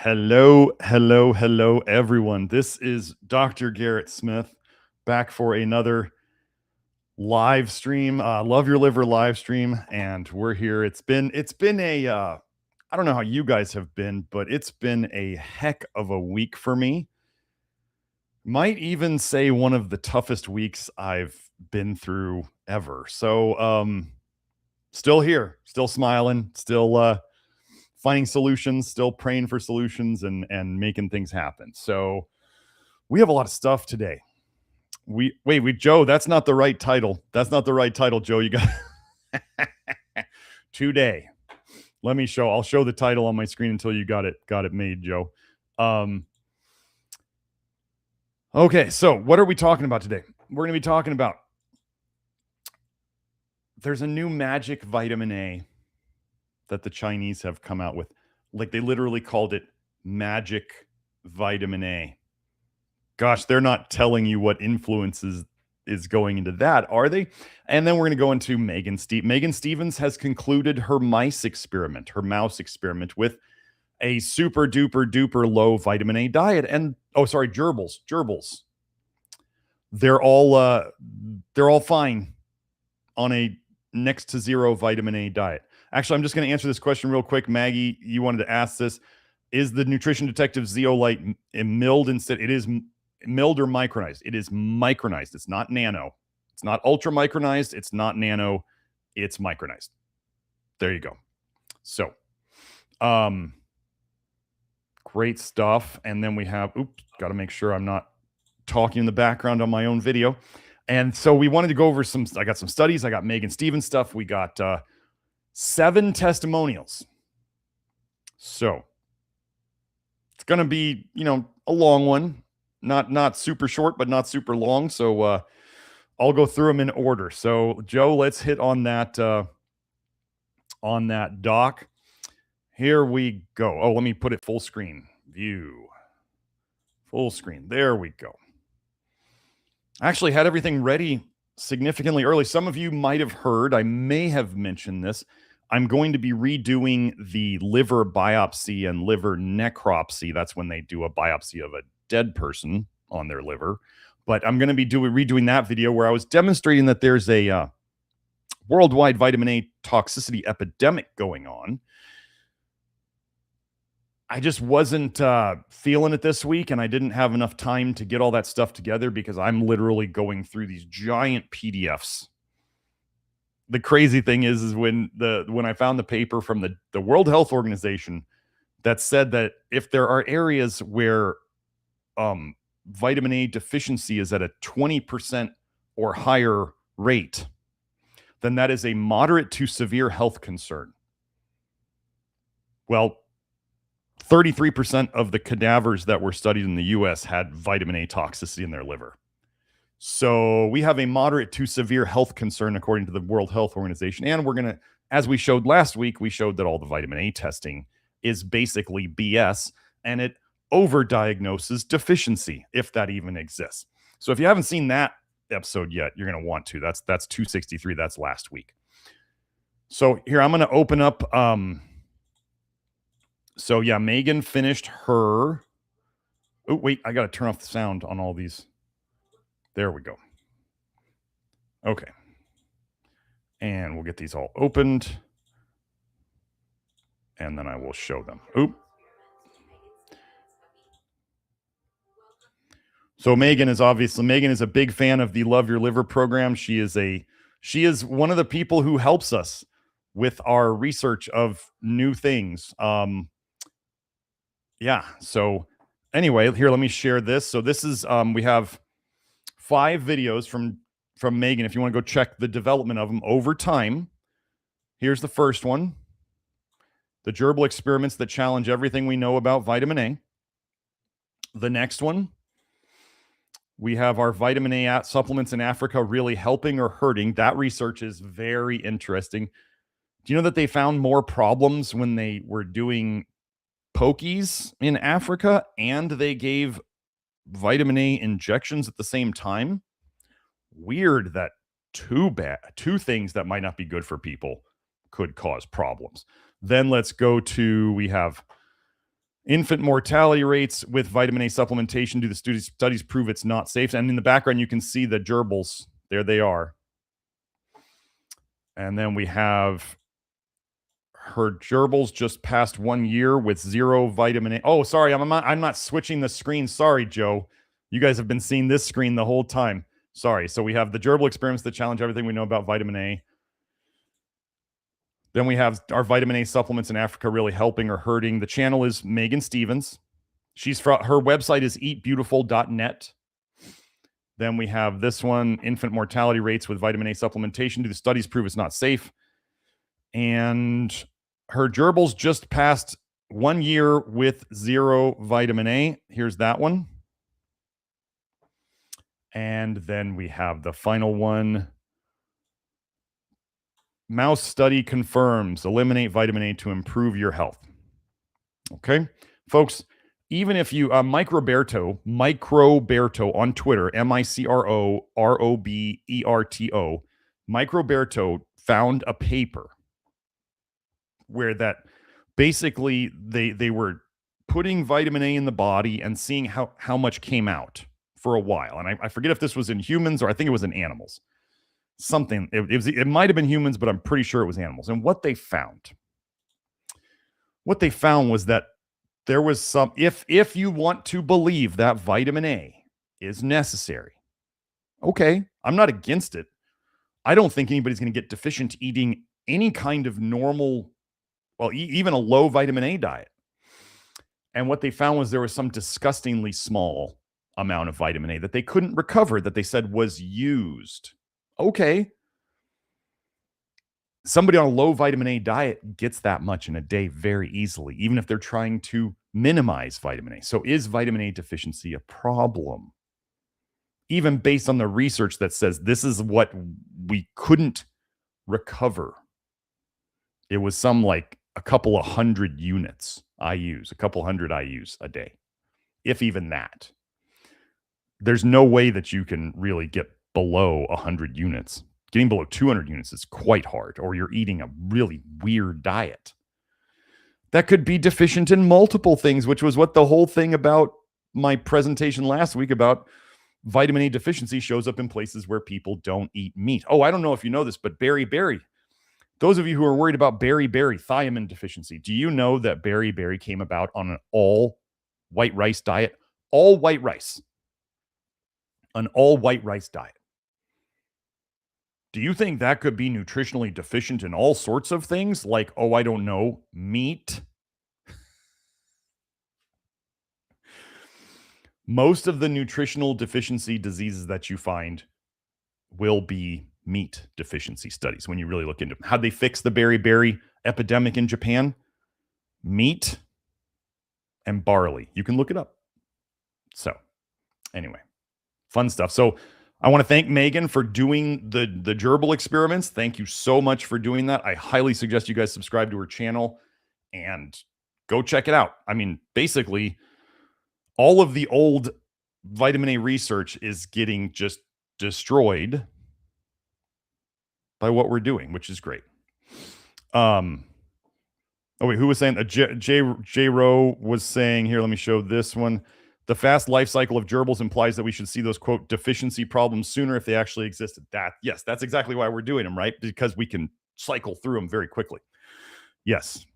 Hello, everyone. This is Dr. Garrett Smith back for another live stream, Love Your Liver live stream, and we're here. It's been a I don't know how you guys have been, but it's been a heck of a week for me. Might even say one of the toughest weeks I've been through ever. So, still here, still smiling, still finding solutions, still praying for solutions and making things happen. So we have a lot of stuff today. Wait, Joe, that's not the right title. That's not the right title, Joe. You got today. Let me show. I'll show the title on my screen until you got it made, Joe. Okay, so what are we talking about today? We're going to be talking about there's a new magic vitamin A that the Chinese have come out with. Like they literally called it magic vitamin A. Gosh, they're not telling you what influences is going into that, are they? And then we're going to go into Megan Stevens has concluded her mouse experiment with a super duper low vitamin A diet. And gerbils. They're all fine on a next to zero vitamin A diet. Actually, I'm just going to answer this question real quick. Maggie, you wanted to ask this. Is the Nutrition Detective Zeolite milled instead? It is milled or micronized. It is micronized. It's not nano. It's not ultra micronized. It's not nano. It's micronized. There you go. So, great stuff. And then we have, got to make sure I'm not talking in the background on my own video. And so we wanted to go over I got some studies. I got Megan Stevens stuff. We got 7 testimonials. So it's going to be, a long one, not super short, but not super long. So I'll go through them in order. So Joe, let's hit on that doc. Here we go. Oh, let me put it full screen view, full screen. There we go. I actually had everything ready significantly early. Some of you might have heard, I may have mentioned this. I'm going to be redoing the liver biopsy and liver necropsy. That's when they do a biopsy of a dead person on their liver. But I'm going to be redoing that video where I was demonstrating that there's a worldwide vitamin A toxicity epidemic going on. I just wasn't feeling it this week, and I didn't have enough time to get all that stuff together because I'm literally going through these giant PDFs. The crazy thing is when I found the paper from the World Health Organization that said that if there are areas where vitamin A deficiency is at a 20% or higher rate, then that is a moderate to severe health concern. Well, 33% of the cadavers that were studied in the US had vitamin A toxicity in their liver. So we have a moderate to severe health concern according to the World Health Organization. And we're going to, as we showed last week, we showed that all the vitamin A testing is basically BS and it overdiagnoses deficiency, if that even exists. So if you haven't seen that episode yet, you're going to want to. That's 263. That's last week. So here, I'm going to open up... So yeah, Megan finished her. Oh, wait, I got to turn off the sound on all these. There we go. Okay. And we'll get these all opened. And then I will show them. Oop. So Megan is a big fan of the Love Your Liver program. She is one of the people who helps us with our research of new things. Yeah. So anyway, here, let me share this. So this is, we have 5 videos from Megan. If you want to go check the development of them over time. Here's the first one. The gerbil experiments that challenge everything we know about vitamin A. The next one, we have our vitamin A supplements in Africa really helping or hurting. That research is very interesting. Do you know that they found more problems when they were doing pokies in Africa and they gave vitamin A injections at the same time? Weird that two things that might not be good for people could cause problems. Then let's go to, we have Infant mortality rates with vitamin A supplementation. Do the studies prove it's not safe? And in the background, you can see the gerbils. There they are. And then we have her gerbils just past 1 year with 0 vitamin A. Oh, sorry, I'm not switching the screen. Sorry, Joe. You guys have been seeing this screen the whole time. Sorry. So we have the gerbil experiments that challenge everything we know about vitamin A. Then we have our vitamin A supplements in Africa really helping or hurting. The channel is Megan Stevens. Her website is eatbeautiful.net. Then we have this one, infant mortality rates with vitamin A supplementation. Do the studies prove it's not safe? And her gerbils just passed 1 year with 0 vitamin A. Here's that one. And then we have the final one. Mouse study confirms eliminate vitamin A to improve your health. Okay, folks, even if you, Microberto on Twitter, MicroRoberto, Microberto found a paper where that basically they were putting vitamin A in the body and seeing how much came out for a while. And I forget if this was in humans or I think it was in animals. Something, it might have been humans, but I'm pretty sure it was animals. And what they found was that there was some, if you want to believe that vitamin A is necessary, okay, I'm not against it. I don't think anybody's going to get deficient eating any kind of normal, well, even a low vitamin A diet. And what they found was there was some disgustingly small amount of vitamin A that they couldn't recover, that they said was used. Okay. Somebody on a low vitamin A diet gets that much in a day very easily, even if they're trying to minimize vitamin A. So is vitamin A deficiency a problem? Even based on the research that says this is what we couldn't recover. It was some like a couple of hundred units IUs, a couple hundred IUs a day, if even that. There's no way that you can really get below 100 units. Getting below 200 units is quite hard, or you're eating a really weird diet. That could be deficient in multiple things, which was what the whole thing about my presentation last week about vitamin A deficiency shows up in places where people don't eat meat. Oh, I don't know if you know this, but beriberi. Those of you who are worried about beriberi, thiamine deficiency, do you know that beriberi came about on an all white rice diet? All white rice. An all white rice diet. Do you think that could be nutritionally deficient in all sorts of things? Like, oh, I don't know, meat? Most of the nutritional deficiency diseases that you find will be meat deficiency studies when you really look into them. How'd they fix the beriberi epidemic in Japan? Meat and barley. You can look it up. So, anyway, fun stuff. So, I want to thank Megan for doing the gerbil experiments. Thank you so much for doing that. I highly suggest you guys subscribe to her channel and go check it out. I mean, basically, all of the old vitamin A research is getting just destroyed by what we're doing, which is great. Oh wait, who was saying? J Rowe was saying here. Let me show this one. The fast life cycle of gerbils implies that we should see those, quote, deficiency problems sooner if they actually existed. Yes, that's exactly why we're doing them, right? Because we can cycle through them very quickly. Yes.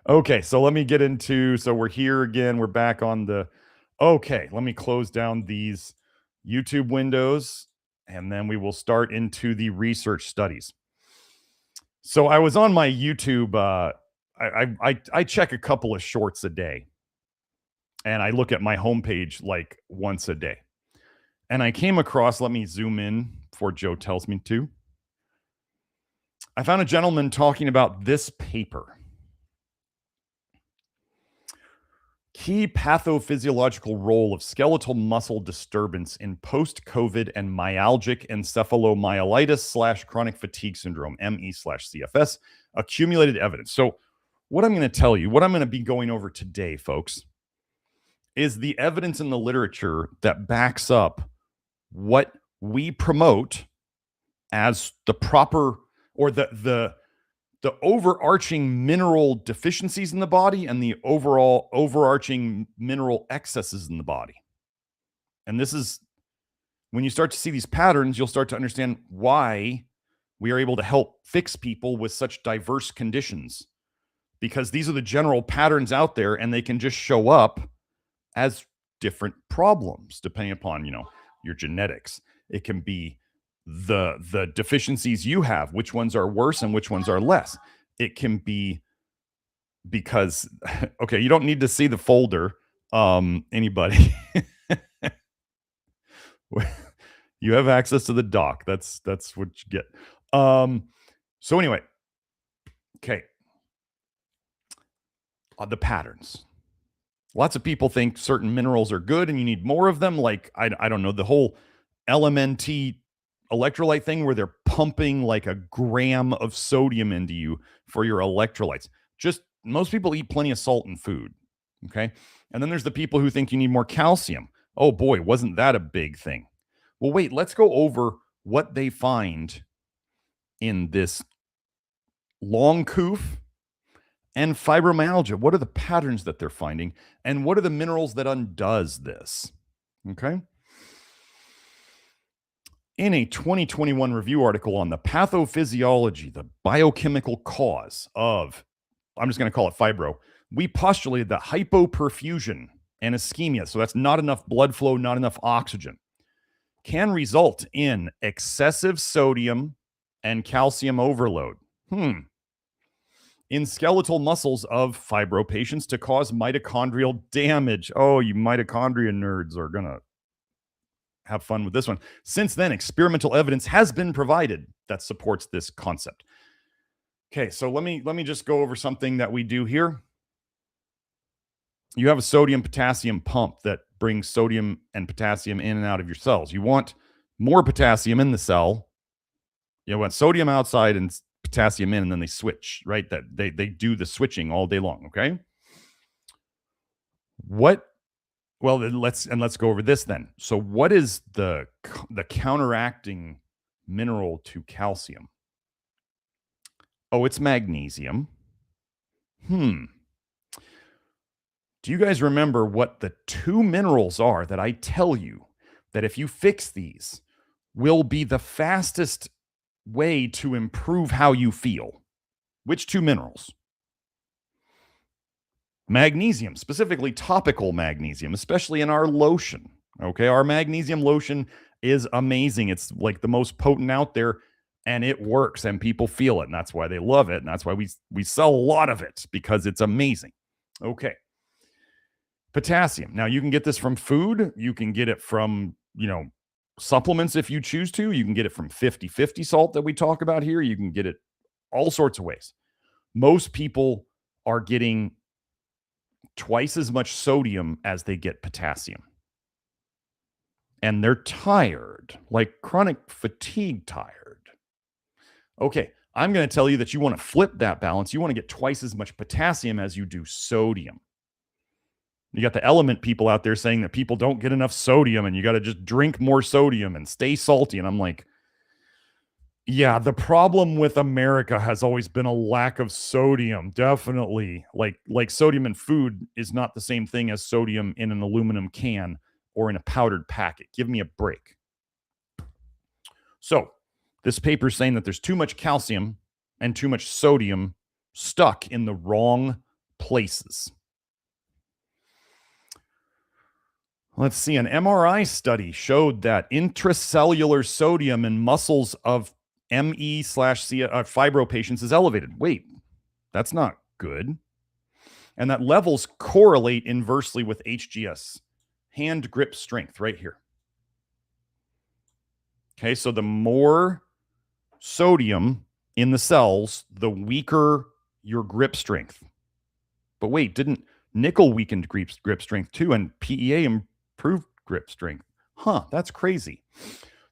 Okay, so let me get into, so we're here again. We're back on the, okay, let me close down these YouTube windows, and then we will start into the research studies. So I was on my YouTube, I check a couple of shorts a day, and I look at my homepage like once a day. And I came across, let me zoom in before Joe tells me to. I found a gentleman talking about this paper. Key pathophysiological role of skeletal muscle disturbance in post-COVID and myalgic encephalomyelitis / chronic fatigue syndrome, ME/CFS, accumulated evidence. So what I'm going to tell you, what I'm going to be going over today, folks, is the evidence in the literature that backs up what we promote as the proper, or the the overarching mineral deficiencies in the body and the overall overarching mineral excesses in the body. And this is when you start to see these patterns, you'll start to understand why we are able to help fix people with such diverse conditions, because these are the general patterns out there and they can just show up as different problems depending upon, your genetics. It can be the deficiencies you have, which ones are worse and which ones are less. It can be because, okay, you don't need to see the folder. Anybody, you have access to the doc. That's what you get. So anyway, okay. The patterns. Lots of people think certain minerals are good and you need more of them. Like, I don't know, the whole LMNT electrolyte thing where they're pumping like a gram of sodium into you for your electrolytes. Just most people eat plenty of salt in food. Okay. And then there's the people who think you need more calcium. Oh boy, wasn't that a big thing? Well, wait, let's go over what they find in this long coof and fibromyalgia. What are the patterns that they're finding? And what are the minerals that undoes this? Okay. In a 2021 review article on the pathophysiology, the biochemical cause of, I'm just going to call it fibro, we postulated that hypoperfusion and ischemia, so that's not enough blood flow, not enough oxygen, can result in excessive sodium and calcium overload. In skeletal muscles of fibro patients to cause mitochondrial damage. Oh, you mitochondria nerds are going to have fun with this one. Since then, experimental evidence has been provided that supports this concept. Okay, so let me just go over something that we do here. You have a sodium-potassium pump that brings sodium and potassium in and out of your cells. You want more potassium in the cell. You want sodium outside and potassium in, and then they switch, right? That they do the switching all day long, okay? Well, let's go over this then. So what is the counteracting mineral to calcium? Oh, it's magnesium. Do you guys remember what the two minerals are that I tell you that if you fix these will be the fastest way to improve how you feel? Which two minerals? Magnesium, specifically topical magnesium, especially in our lotion. Okay, our magnesium lotion is amazing. It's like the most potent out there, and it works, and people feel it, and that's why they love it, and that's why we sell a lot of it, because it's amazing. Okay. Potassium. Now, you can get this from food. You can get it from, supplements if you choose to. You can get it from 50/50 salt that we talk about here. You can get it all sorts of ways. Most people are getting twice as much sodium as they get potassium. And they're tired, like chronic fatigue tired. Okay, I'm going to tell you that you want to flip that balance. You want to get twice as much potassium as you do sodium. You got the element people out there saying that people don't get enough sodium and you got to just drink more sodium and stay salty. And I'm like, yeah, the problem with America has always been a lack of sodium. Definitely. Like sodium in food is not the same thing as sodium in an aluminum can or in a powdered packet. Give me a break. So this paper is saying that there's too much calcium and too much sodium stuck in the wrong places. Let's see, an MRI study showed that intracellular sodium in muscles of ME/fibro patients is elevated. Wait, that's not good. And that levels correlate inversely with HGS, hand grip strength, right here. Okay, so the more sodium in the cells, the weaker your grip strength. But wait, didn't nickel weakened grip strength too, and PEA improved grip strength? Huh, that's crazy.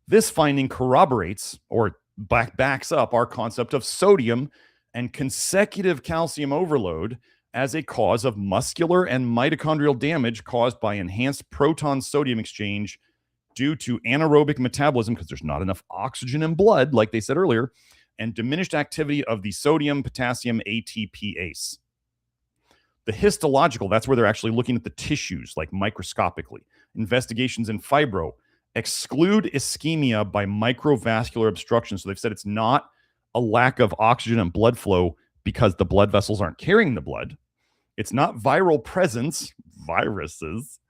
This finding corroborates or backs up our concept of sodium and consecutive calcium overload as a cause of muscular and mitochondrial damage caused by enhanced proton-sodium exchange due to anaerobic metabolism, because there's not enough oxygen in blood, like they said earlier, and diminished activity of the sodium potassium ATPase. The histological, that's where they're actually looking at the tissues, like microscopically. Investigations in fibro exclude ischemia by microvascular obstruction. So they've said it's not a lack of oxygen and blood flow because the blood vessels aren't carrying the blood. It's not viral presence, viruses,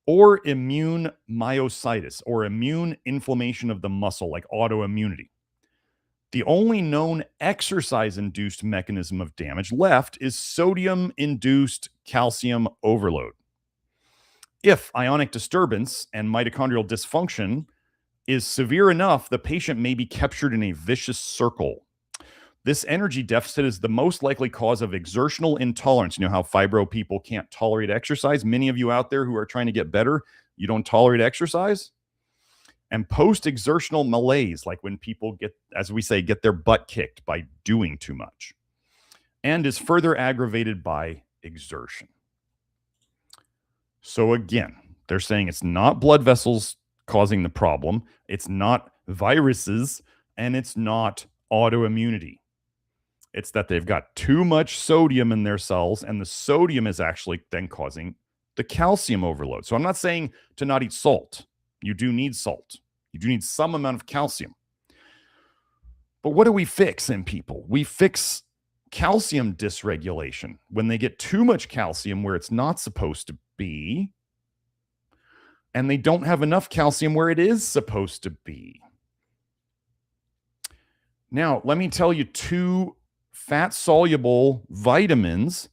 or immune myositis, or immune inflammation of the muscle, like autoimmunity. The only known exercise-induced mechanism of damage left is sodium-induced calcium overload. If ionic disturbance and mitochondrial dysfunction is severe enough, the patient may be captured in a vicious circle. This energy deficit is the most likely cause of exertional intolerance. You know how fibro people can't tolerate exercise? Many of you out there who are trying to get better, you don't tolerate exercise? And post-exertional malaise, like when people get, as we say, get their butt kicked by doing too much, and is further aggravated by exertion. So again, they're saying it's not blood vessels causing the problem, it's not viruses, and it's not autoimmunity. It's that they've got too much sodium in their cells, and the sodium is actually then causing the calcium overload. So I'm not saying to not eat salt. You do need salt. You do need some amount of calcium. But what do we fix in people? We fix calcium dysregulation. When they get too much calcium where it's not supposed to be, and they don't have enough calcium where it is supposed to be. Now, let me tell you two fat-soluble vitamins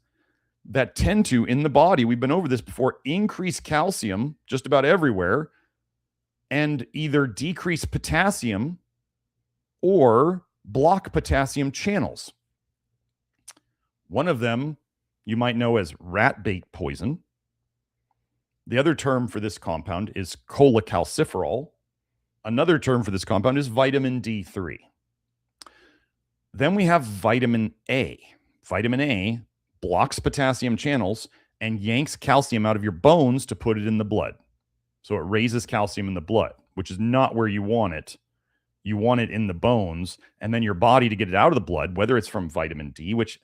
that tend to, in the body, we've been over this before, increase calcium just about everywhere, and either decrease potassium or block potassium channels. One of them you might know as rat bait poison. The other term for this compound is cholecalciferol. Another term for this compound is vitamin D3. Then we have vitamin A. Vitamin A blocks potassium channels and yanks calcium out of your bones to put it in the blood. So it raises calcium in the blood, which is not where you want it. You want it in the bones, and then your body to get it out of the blood, whether it's from vitamin D, which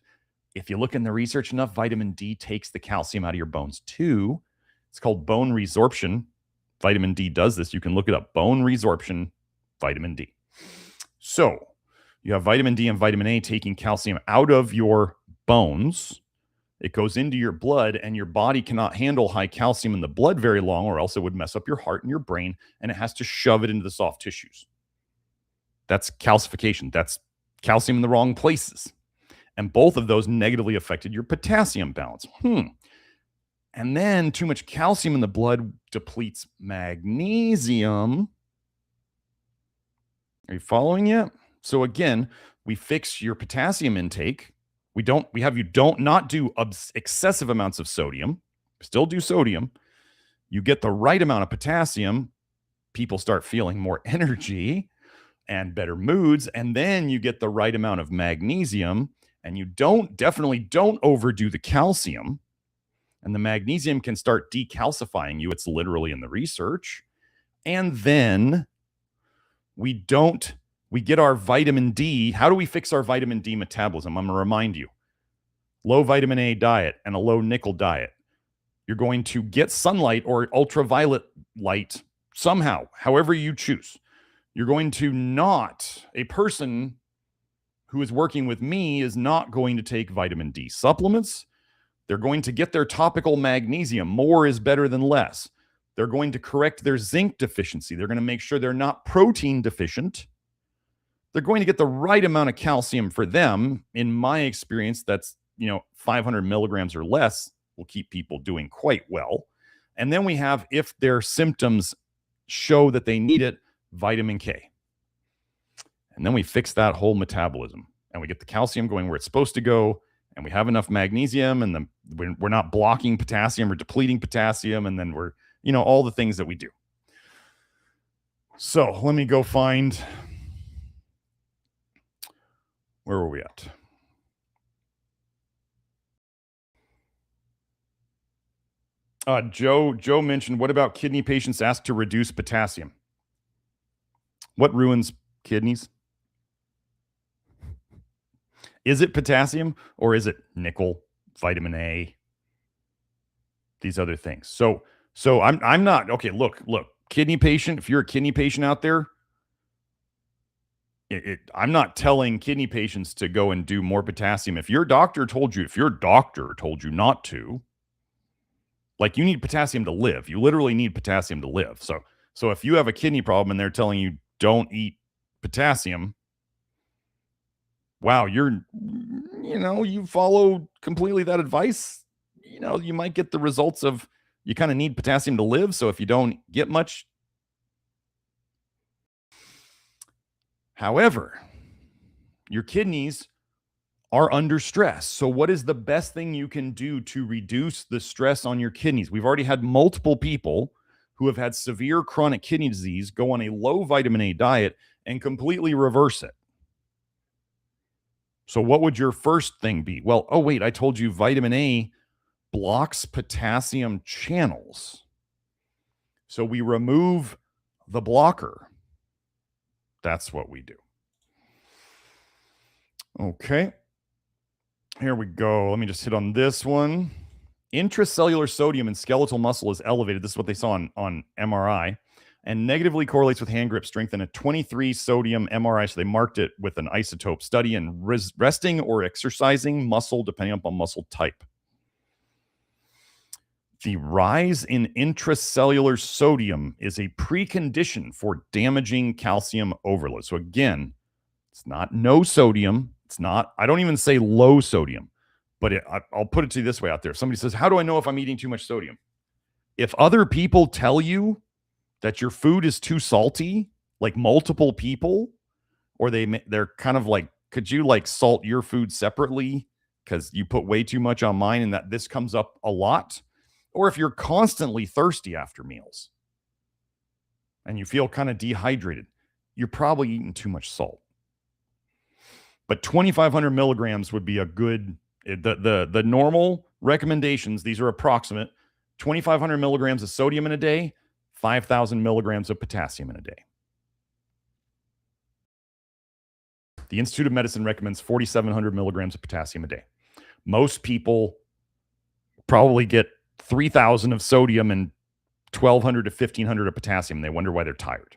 if you look in the research enough, vitamin D takes the calcium out of your bones too. It's called bone resorption. Vitamin D does this. You can look it up. Bone resorption, vitamin D. So you have vitamin D and vitamin A taking calcium out of your bones. It goes into your blood, and your body cannot handle high calcium in the blood very long, or else it would mess up your heart and your brain, and it has to shove it into the soft tissues. That's calcification. That's calcium in the wrong places. And both of those negatively affected your potassium balance. And then too much calcium in the blood depletes magnesium. Are you following yet? So again, we fix your potassium intake. We have you don't not do excessive amounts of sodium. Still do sodium. You get the right amount of potassium. People start feeling more energy and better moods. And then you get the right amount of magnesium. And you definitely don't overdo the calcium. And the magnesium can start decalcifying you. It's literally in the research. And then we get our vitamin D. How do we fix our vitamin D metabolism? I'm going to remind you. Low vitamin A diet and a low nickel diet. You're going to get sunlight or ultraviolet light somehow, however you choose. You're going to a person who is working with me is not going to take vitamin D supplements. They're going to get their topical magnesium. More is better than less. They're going to correct their zinc deficiency. They're going to make sure they're not protein deficient. They're going to get the right amount of calcium for them. In my experience, that's 500 milligrams or less will keep people doing quite well. And then we have, if their symptoms show that they need it, vitamin K. And then we fix that whole metabolism, and we get the calcium going where it's supposed to go, and we have enough magnesium, and we're not blocking potassium or depleting potassium, and then we're, all the things that we do. So let me go find, where were we at? Joe mentioned, what about kidney patients asked to reduce potassium? What ruins kidneys? Is it potassium or is it nickel, vitamin A, these other things? So I'm not, okay, look, kidney patient, if you're a kidney patient out there, I'm not telling kidney patients to go and do more potassium. If your doctor told you not to, like, you need potassium to live. You literally need potassium to live. So if you have a kidney problem and they're telling you don't eat potassium, wow, you follow completely that advice, you might get the results of, you kind of need potassium to live. So if you don't get much, however, your kidneys are under stress. So what is the best thing you can do to reduce the stress on your kidneys? We've already had multiple people who have had severe chronic kidney disease go on a low vitamin A diet and completely reverse it. So what would your first thing be? Well, oh wait, I told you vitamin A blocks potassium channels. So we remove the blocker. That's what we do. Okay. Here we go. Let me just hit on this one. Intracellular sodium in skeletal muscle is elevated. This is what they saw on MRI, and negatively correlates with hand grip strength in a 23 sodium MRI. So they marked it with an isotope study in resting or exercising muscle, depending upon muscle type. The rise in intracellular sodium is a precondition for damaging calcium overload. So again, it's not no sodium. It's not, I don't even say low sodium, but I'll put it to you this way out there. If somebody says, how do I know if I'm eating too much sodium? If other people tell you that your food is too salty, like multiple people, or they're kind of like, could you like salt your food separately because you put way too much on mine and that this comes up a lot? Or if you're constantly thirsty after meals and you feel kind of dehydrated, you're probably eating too much salt. But 2,500 milligrams would be a good, the normal recommendations, these are approximate, 2,500 milligrams of sodium in a day, 5,000 milligrams of potassium in a day. The Institute of Medicine recommends 4,700 milligrams of potassium a day. Most people probably get 3,000 of sodium and 1,200 to 1,500 of potassium. They wonder why they're tired.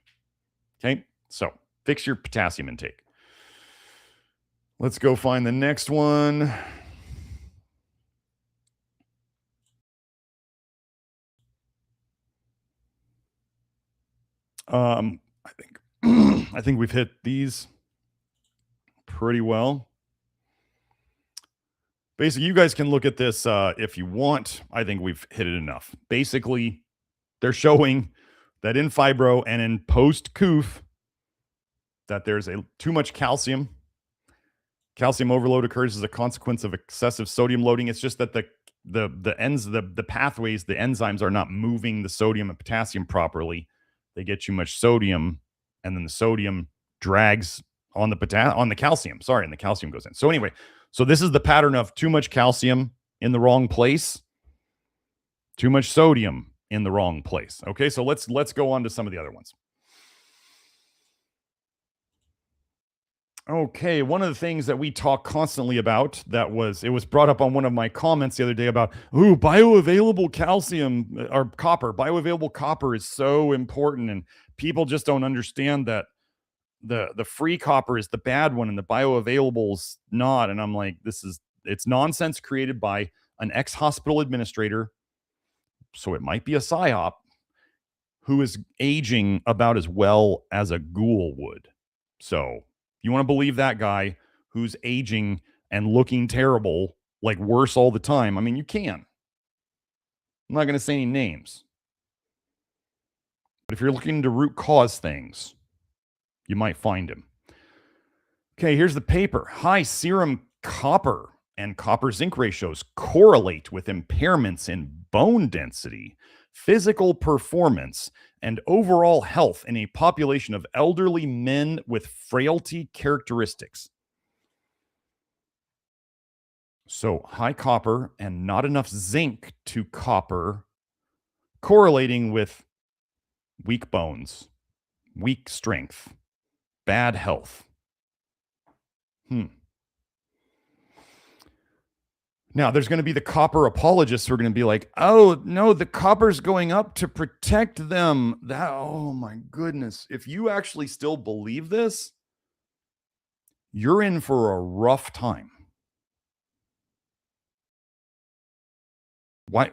Okay, so fix your potassium intake. Let's go find the next one. I think I think we've hit these pretty well. Basically, you guys can look at this if you want. I think we've hit it enough. Basically, they're showing that in fibro and in post-COOF that there's too much calcium. Calcium overload occurs as a consequence of excessive sodium loading. It's just that the pathways, the enzymes are not moving the sodium and potassium properly. They get too much sodium, and then the sodium drags on the calcium. Sorry, and the calcium goes in. So anyway, so this is the pattern of too much calcium in the wrong place, too much sodium in the wrong place. Okay, so let's go on to some of the other ones. Okay, one of the things that we talk constantly about it was brought up on one of my comments the other day about, bioavailable calcium or copper. Bioavailable copper is so important, and people just don't understand that the free copper is the bad one and the bioavailable's not. And I'm like, it's nonsense created by an ex-hospital administrator, so it might be a psyop, who is aging about as well as a ghoul would. So you want to believe that guy who's aging and looking terrible, like worse all the time? I mean, you can. I'm not going to say any names. But if you're looking to root cause things, you might find him. Okay, here's the paper. High serum copper and copper zinc ratios correlate with impairments in bone density, physical performance, and overall health in a population of elderly men with frailty characteristics. So high copper and not enough zinc to copper correlating with weak bones, weak strength, bad health. Now, there's going to be the copper apologists who are going to be like, oh, no, the copper's going up to protect them. Oh, my goodness. If you actually still believe this, you're in for a rough time. Why?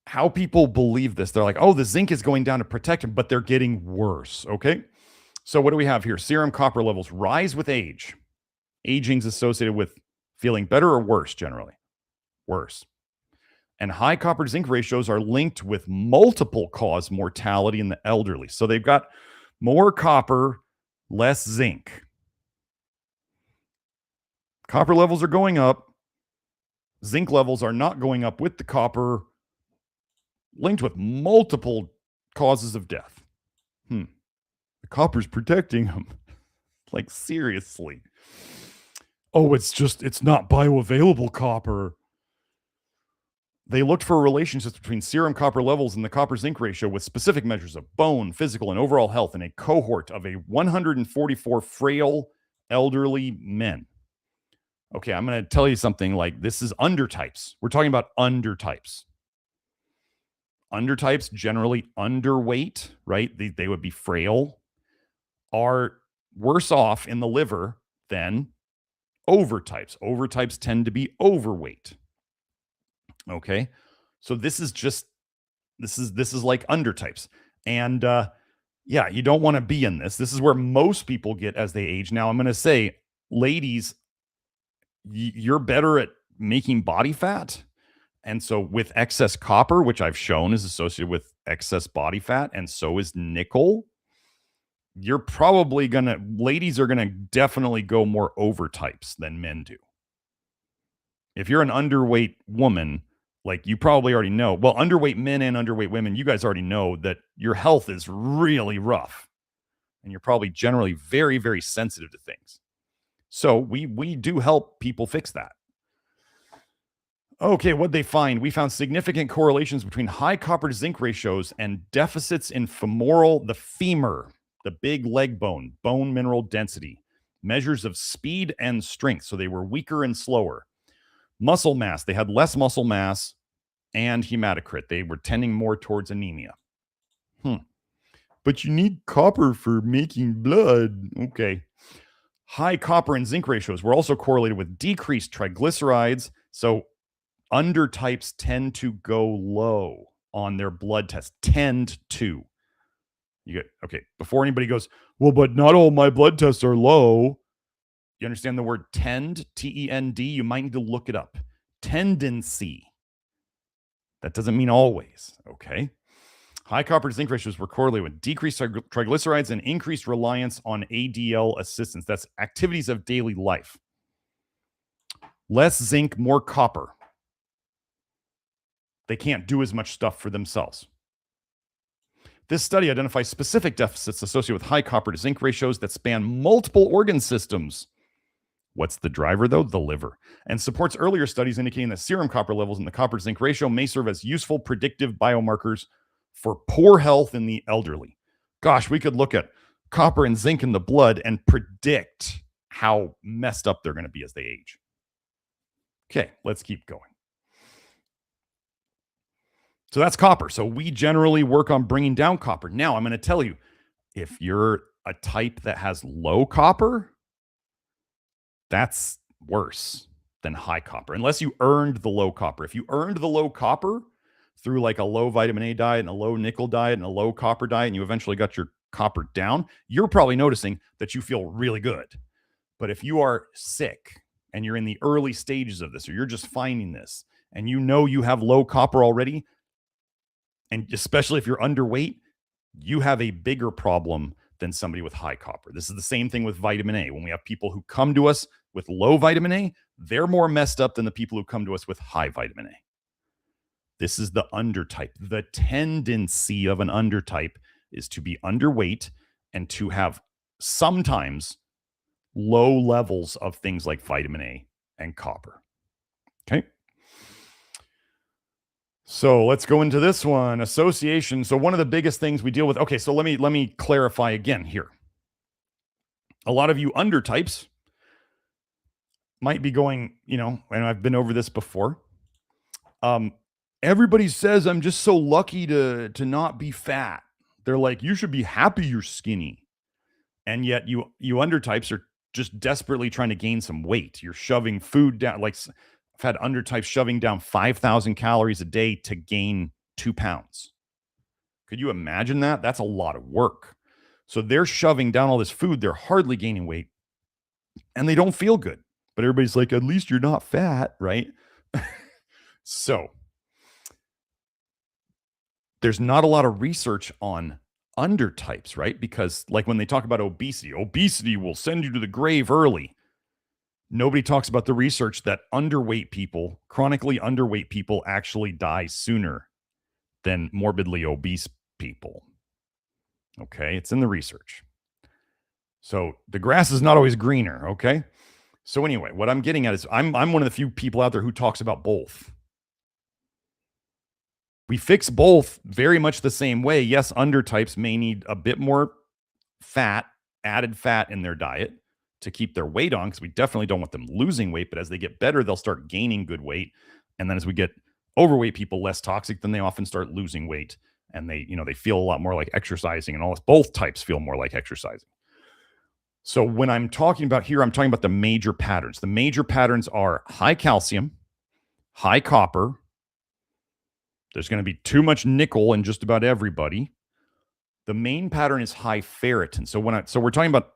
How people believe this. They're like, oh, the zinc is going down to protect them, but they're getting worse. Okay. So, what do we have here? Serum copper levels rise with age. Aging's associated with feeling better or worse, generally? Worse. And high copper zinc ratios are linked with multiple cause mortality in the elderly. So, they've got more copper, less zinc. Copper levels are going up. Zinc levels are not going up with the copper, linked with multiple causes of death. The copper's protecting them. Like, seriously. Oh, it's not bioavailable copper. They looked for relationships between serum copper levels and the copper zinc ratio with specific measures of bone, physical, and overall health in a cohort of 144 frail elderly men. Okay, I'm going to tell you something like this is undertypes. We're talking about undertypes. Undertypes, generally underweight, right? They would be frail, are worse off in the liver than overtypes. Overtypes tend to be overweight. Okay. So this is like undertypes. And yeah, you don't want to be in this. This is where most people get as they age. Now, I'm going to say, ladies, you're better at making body fat. And so with excess copper, which I've shown is associated with excess body fat, and so is nickel, you're probably ladies are going to definitely go more overtypes than men do. If you're an underweight woman, like you probably already know, well, underweight men and underweight women, you guys already know that your health is really rough and you're probably generally very, very sensitive to things. So we do help people fix that. Okay, what'd they find? We found significant correlations between high copper to zinc ratios and deficits in the femur, the big leg bone mineral density, measures of speed and strength. So they were weaker and slower. Muscle mass, they had less muscle mass, and hematocrit. They were tending more towards anemia. But you need copper for making blood. Okay. High copper and zinc ratios were also correlated with decreased triglycerides. So undertypes tend to go low on their blood test. Tend to. Okay. Before anybody goes, well, but not all my blood tests are low. You understand the word tend, T-E-N-D? You might need to look it up. Tendency. That doesn't mean always, okay? High copper to zinc ratios were correlated with decreased triglycerides and increased reliance on ADL assistance. That's activities of daily life. Less zinc, more copper. They can't do as much stuff for themselves. This study identifies specific deficits associated with high copper to zinc ratios that span multiple organ systems. What's the driver, though? The liver. And supports earlier studies indicating that serum copper levels in the copper-zinc ratio may serve as useful predictive biomarkers for poor health in the elderly. Gosh, we could look at copper and zinc in the blood and predict how messed up they're going to be as they age. Okay, let's keep going. So that's copper. So we generally work on bringing down copper. Now, I'm going to tell you, if you're a type that has low copper, that's worse than high copper, unless you earned the low copper. If you earned the low copper through like a low vitamin A diet and a low nickel diet and a low copper diet, and you eventually got your copper down, you're probably noticing that you feel really good. But if you are sick and you're in the early stages of this, or you're just finding this, and you know you have low copper already, and especially if you're underweight, you have a bigger problem than somebody with high copper. This is the same thing with vitamin A. When we have people who come to us with low vitamin A, they're more messed up than the people who come to us with high vitamin A. This is the undertype. The tendency of an undertype is to be underweight and to have sometimes low levels of things like vitamin A and copper. Okay. So let's go into this one, association. So one of the biggest things we deal with, okay, so let me clarify again here. A lot of you undertypes might be going, and I've been over this before. Everybody says I'm just so lucky to not be fat. They're like, you should be happy you're skinny. And yet you undertypes are just desperately trying to gain some weight. You're shoving food down. Like I've had undertypes shoving down 5,000 calories a day to gain 2 pounds. Could you imagine that? That's a lot of work. So they're shoving down all this food. They're hardly gaining weight and they don't feel good. But everybody's like, at least you're not fat, right? So there's not a lot of research on undertypes, right? Because like when they talk about obesity will send you to the grave early. Nobody talks about the research that underweight people, chronically underweight people actually die sooner than morbidly obese people. Okay, it's in the research. So the grass is not always greener, okay? So anyway, what I'm getting at is I'm one of the few people out there who talks about both. We fix both very much the same way. Yes, undertypes may need a bit more fat, added fat in their diet to keep their weight on, because we definitely don't want them losing weight. But as they get better, they'll start gaining good weight. And then as we get overweight people less toxic, then they often start losing weight. And they feel a lot more like exercising, and all this. Both types feel more like exercising. So when I'm talking about here, I'm talking about the major patterns. The major patterns are high calcium, high copper. There's going to be too much nickel in just about everybody. The main pattern is high ferritin. So we're talking about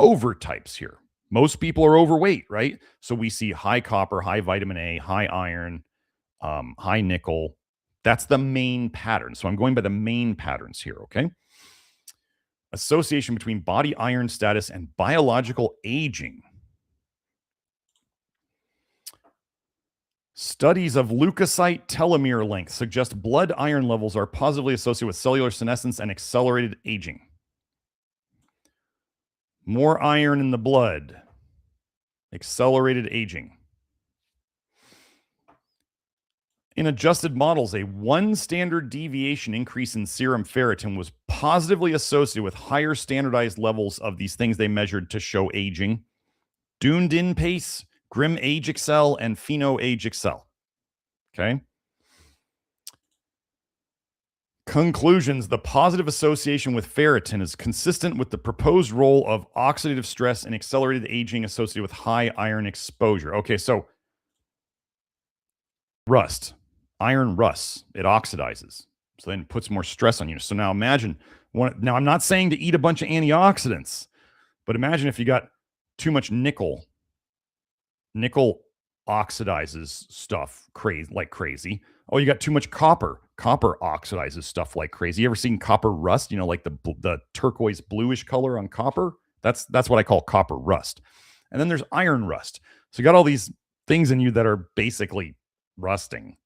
overtypes here. Most people are overweight, right? So we see high copper, high vitamin A, high iron, high nickel. That's the main pattern. So I'm going by the main patterns here, okay? Association between body iron status and biological aging. Studies of leukocyte telomere length suggest blood iron levels are positively associated with cellular senescence and accelerated aging. More iron in the blood, accelerated aging. In adjusted models, a 1 standard deviation increase in serum ferritin was positively associated with higher standardized levels of these things they measured to show aging. Dunedin pace, Grim Age Excel, and Pheno Age Excel. Okay. Conclusions. The positive association with ferritin is consistent with the proposed role of oxidative stress and accelerated aging associated with high iron exposure. Okay, so rust. Iron rusts. It oxidizes. So then it puts more stress on you. So now imagine, now I'm not saying to eat a bunch of antioxidants, but imagine if you got too much nickel. Nickel oxidizes stuff like crazy. Oh, you got too much copper. Copper oxidizes stuff like crazy. You ever seen copper rust? Like the turquoise bluish color on copper? That's what I call copper rust. And then there's iron rust. So you got all these things in you that are basically rusting,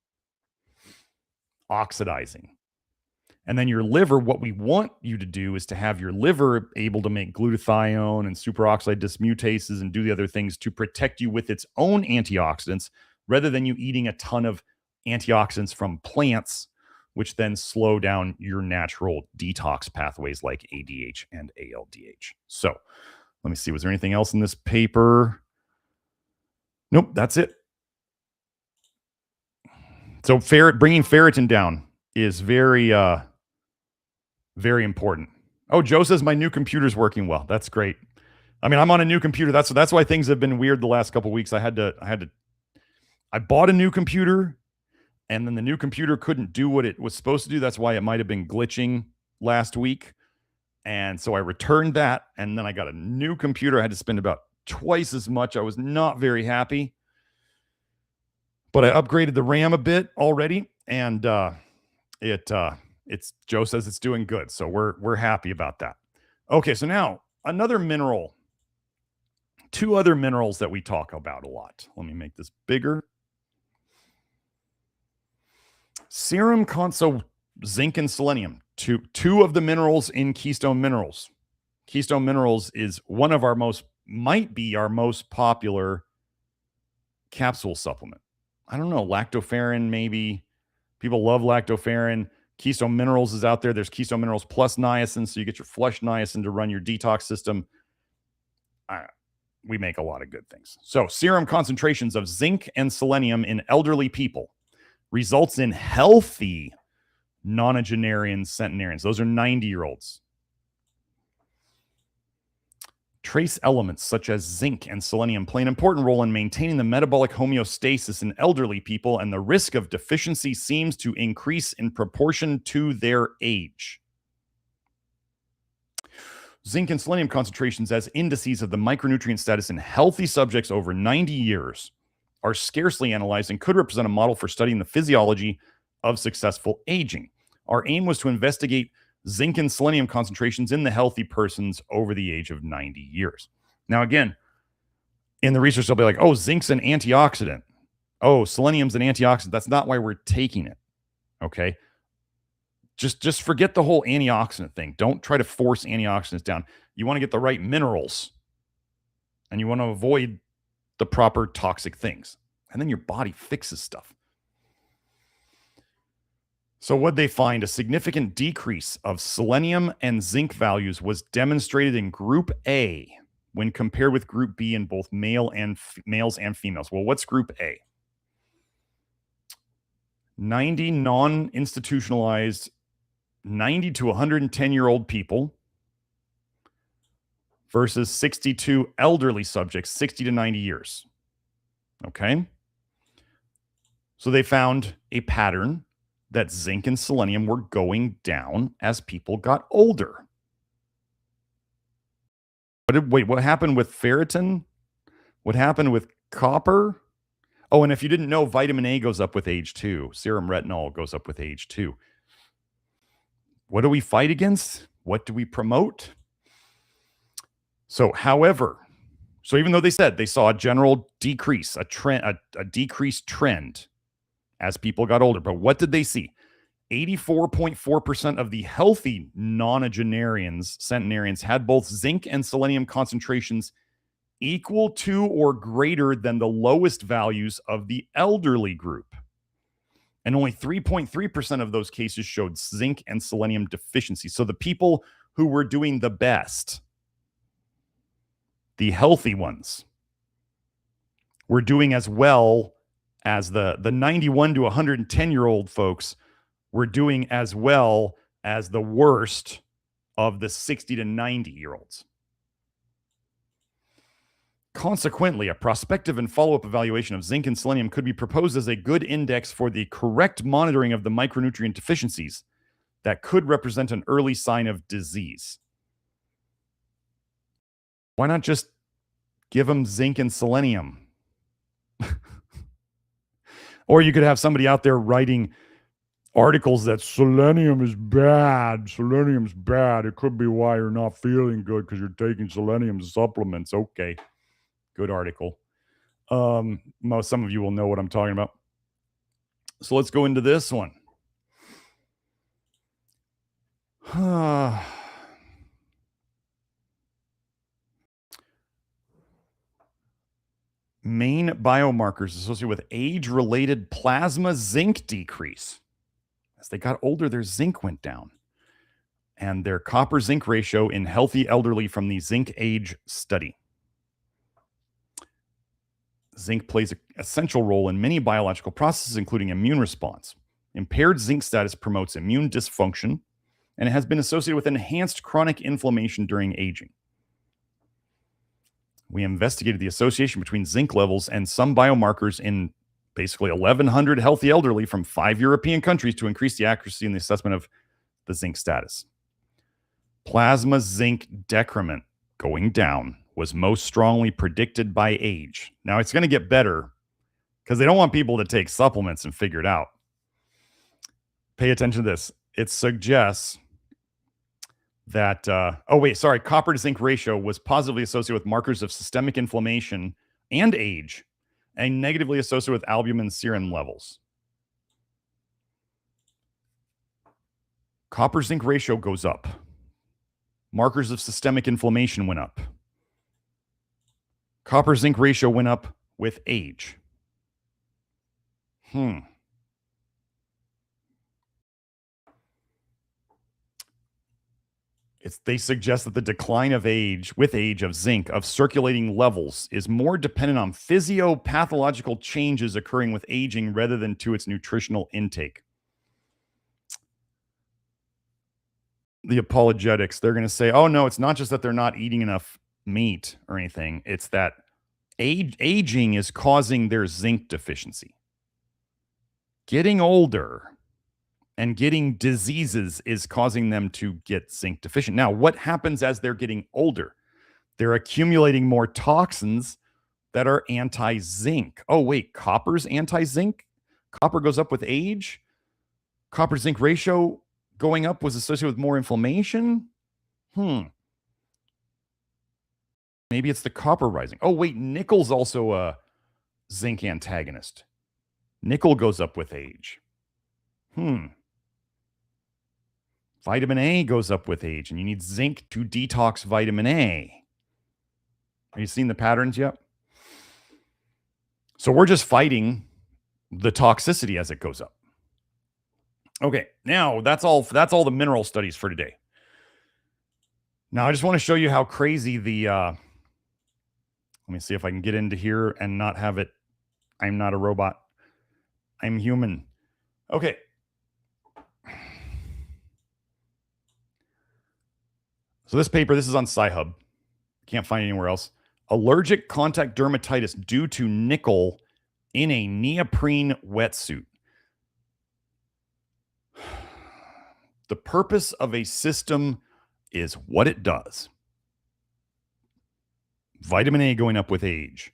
oxidizing. And then your liver, what we want you to do is to have your liver able to make glutathione and superoxide dismutases and do the other things to protect you with its own antioxidants, rather than you eating a ton of antioxidants from plants, which then slow down your natural detox pathways like ADH and ALDH. So let me see. Was there anything else in this paper? Nope, that's it. So bringing ferritin down is very, very important. Oh, Joe says my new computer's working well. That's great. I mean, I'm on a new computer. That's why things have been weird the last couple of weeks. I bought a new computer, and then the new computer couldn't do what it was supposed to do. That's why it might have been glitching last week. And so I returned that, and then I got a new computer. I had to spend about twice as much. I was not very happy, but I upgraded the RAM a bit already, and it's Joe says it's doing good. So we're happy about that. Okay, so now another mineral, 2 other minerals that we talk about a lot. Let me make this bigger. Serum, zinc, and selenium. Two of the minerals in Keystone Minerals. Keystone Minerals is one of might be our most popular capsule supplement. I don't know, lactoferrin maybe. People love lactoferrin. Keystone Minerals is out there. There's Keystone Minerals plus niacin, so you get your flush niacin to run your detox system. we make a lot of good things. So serum concentrations of zinc and selenium in elderly people results in healthy nonagenarians, centenarians. Those are 90-year-olds. Trace elements such as zinc and selenium play an important role in maintaining the metabolic homeostasis in elderly people, and the risk of deficiency seems to increase in proportion to their age. Zinc and selenium concentrations as indices of the micronutrient status in healthy subjects over 90 years are scarcely analyzed and could represent a model for studying the physiology of successful aging. Our aim was to investigate zinc and selenium concentrations in the healthy persons over the age of 90 years. Now, again, in the research, they'll be like, oh, zinc's an antioxidant. Oh, selenium's an antioxidant. That's not why we're taking it. Okay. Just forget the whole antioxidant thing. Don't try to force antioxidants down. You want to get the right minerals, and you want to avoid the proper toxic things. And then your body fixes stuff. So what'd they find? A significant decrease of selenium and zinc values was demonstrated in Group A when compared with Group B in both males and females. Well, what's Group A? 90 non-institutionalized 90 to 110-year-old people versus 62 elderly subjects, 60 to 90 years. Okay? So they found a pattern that zinc and selenium were going down as people got older. What happened with ferritin? What happened with copper? Oh, and if you didn't know, vitamin A goes up with age too. Serum retinol goes up with age too. What do we fight against? What do we promote? So, however, even though they said they saw a general decrease, a decreased trend as people got older, but what did they see? 84.4% of the healthy nonagenarians, centenarians, had both zinc and selenium concentrations equal to or greater than the lowest values of the elderly group. And only 3.3% of those cases showed zinc and selenium deficiency. So the people who were doing the best, the healthy ones, were doing as well as the 91 to 110-year-old folks were doing as well as the worst of the 60 to 90-year-olds. Consequently, a prospective and follow-up evaluation of zinc and selenium could be proposed as a good index for the correct monitoring of the micronutrient deficiencies that could represent an early sign of disease. Why not just give them zinc and selenium? Or you could have somebody out there writing articles that selenium is bad. Selenium's bad. It could be why you're not feeling good because you're taking selenium supplements. Okay. Good article. Some of you will know what I'm talking about. So let's go into this one. Main biomarkers associated with age-related plasma zinc decrease. As they got older, their zinc went down. And their copper-zinc ratio in healthy elderly from the zinc age study. Zinc plays an essential role in many biological processes, including immune response. Impaired zinc status promotes immune dysfunction, and it has been associated with enhanced chronic inflammation during aging. We investigated the association between zinc levels and some biomarkers in basically 1,100 healthy elderly from 5 European countries to increase the accuracy in the assessment of the zinc status. Plasma zinc decrement going down was most strongly predicted by age. Now, it's going to get better because they don't want people to take supplements and figure it out. Pay attention to this. It suggests that, copper to zinc ratio was positively associated with markers of systemic inflammation and age, and negatively associated with albumin serum levels. Copper zinc ratio goes up. Markers of systemic inflammation went up. Copper zinc ratio went up with age. They suggest that the decline of age of zinc of circulating levels is more dependent on physiopathological changes occurring with aging rather than to its nutritional intake. The apologetics, they're going to say, oh no, it's not just that they're not eating enough meat or anything. It's that aging is causing their zinc deficiency. Getting older and getting diseases is causing them to get zinc deficient. Now, what happens as they're getting older? They're accumulating more toxins that are anti-zinc. Oh, wait, copper's anti-zinc? Copper goes up with age? Copper-zinc ratio going up was associated with more inflammation? Maybe it's the copper rising. Oh, wait, nickel's also a zinc antagonist. Nickel goes up with age. Vitamin A goes up with age, and you need zinc to detox vitamin A. Are you seeing the patterns yet? So we're just fighting the toxicity as it goes up. Okay, now that's all the mineral studies for today. Now I just want to show you how crazy the let me see if I can get into here and not have it. I'm not a robot. I'm human. Okay. So this paper, this is on Sci-Hub. Can't find it anywhere else. Allergic contact dermatitis due to nickel in a neoprene wetsuit. The purpose of a system is what it does. Vitamin A going up with age,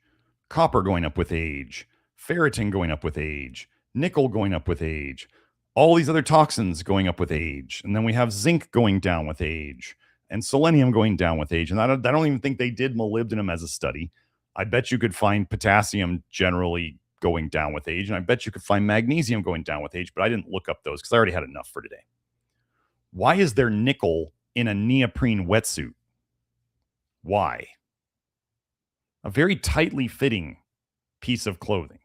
copper going up with age, ferritin going up with age, nickel going up with age, all these other toxins going up with age. And then we have zinc going down with age and selenium going down with age. And I don't even think they did molybdenum as a study. I bet you could find potassium generally going down with age. And I bet you could find magnesium going down with age, but I didn't look up those because I already had enough for today. Why is there nickel in a neoprene wetsuit? Why? A very tightly fitting piece of clothing.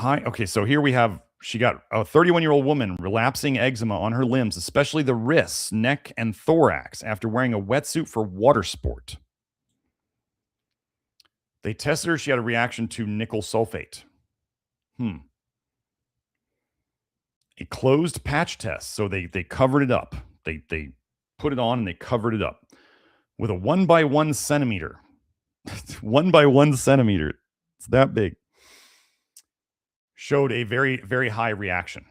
Okay, so here we have, she got a 31-year-old woman relapsing eczema on her limbs, especially the wrists, neck, and thorax after wearing a wetsuit for water sport. They tested her. She had a reaction to nickel sulfate. A closed patch test. So they covered it up. They put it on and they covered it up with a 1 by 1 centimeter. 1 by 1 centimeter. It's that big. Showed a very, very high reaction.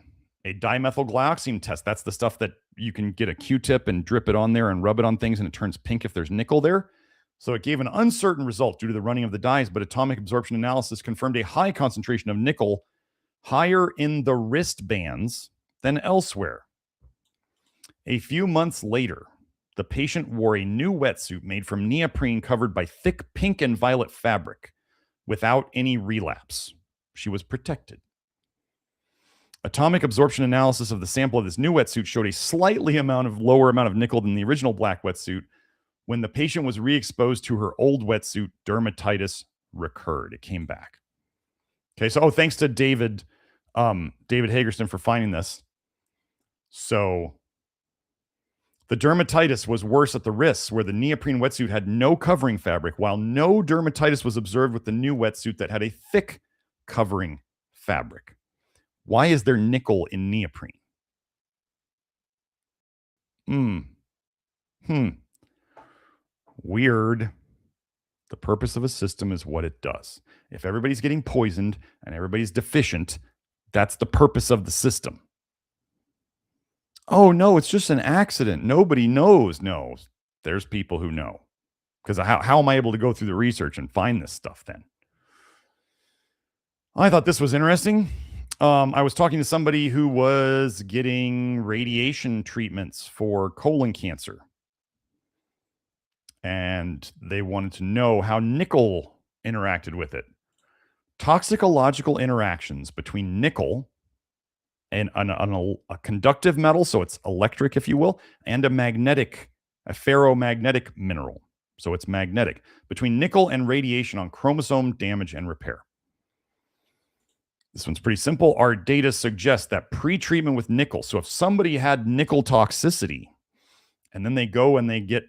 A dimethylglyoxine test. That's the stuff that you can get a Q-tip and drip it on there and rub it on things and it turns pink if there's nickel there. So it gave an uncertain result due to the running of the dyes, but atomic absorption analysis confirmed a high concentration of nickel, higher in the wristbands than elsewhere. A few months later, the patient wore a new wetsuit made from neoprene covered by thick pink and violet fabric without any relapse. She was protected. Atomic absorption analysis of the sample of this new wetsuit showed a slightly lower amount of nickel than the original black wetsuit. When the patient was re-exposed to her old wetsuit, dermatitis recurred. It came back. Okay, so thanks to David Hagerson for finding this. So the dermatitis was worse at the wrists, where the neoprene wetsuit had no covering fabric, while no dermatitis was observed with the new wetsuit that had a thick covering fabric. Why is there nickel in neoprene? Weird. The purpose of a system is what it does. If everybody's getting poisoned and everybody's deficient, that's the purpose of the system. Oh, no, it's just an accident. Nobody knows. No, there's people who know. Because how am I able to go through the research and find this stuff then? I thought this was interesting. I was talking to somebody who was getting radiation treatments for colon cancer. And they wanted to know how nickel interacted with it. Toxicological interactions between nickel and a conductive metal, so it's electric, if you will, and a ferromagnetic mineral, so it's magnetic, between nickel and radiation on chromosome damage and repair. This one's pretty simple. Our data suggests that pre-treatment with nickel, so if somebody had nickel toxicity and then they go and they get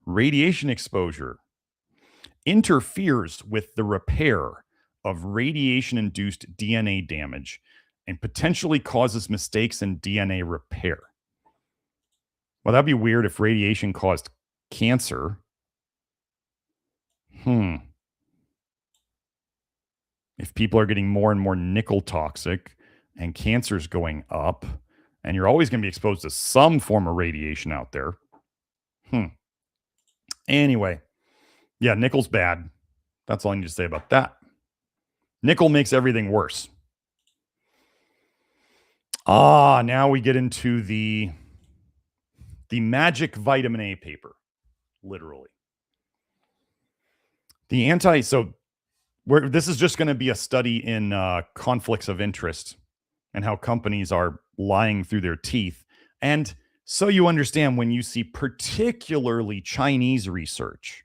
radiation exposure, interferes with the repair of radiation-induced DNA damage and potentially causes mistakes in DNA repair. Well, that'd be weird if radiation caused cancer. If people are getting more and more nickel toxic and cancer's going up, and you're always going to be exposed to some form of radiation out there. Anyway, yeah, nickel's bad. That's all I need to say about that. Nickel makes everything worse. Now we get into the magic vitamin A paper, literally. This is just going to be a study in conflicts of interest and how companies are lying through their teeth. And so you understand, when you see particularly Chinese research,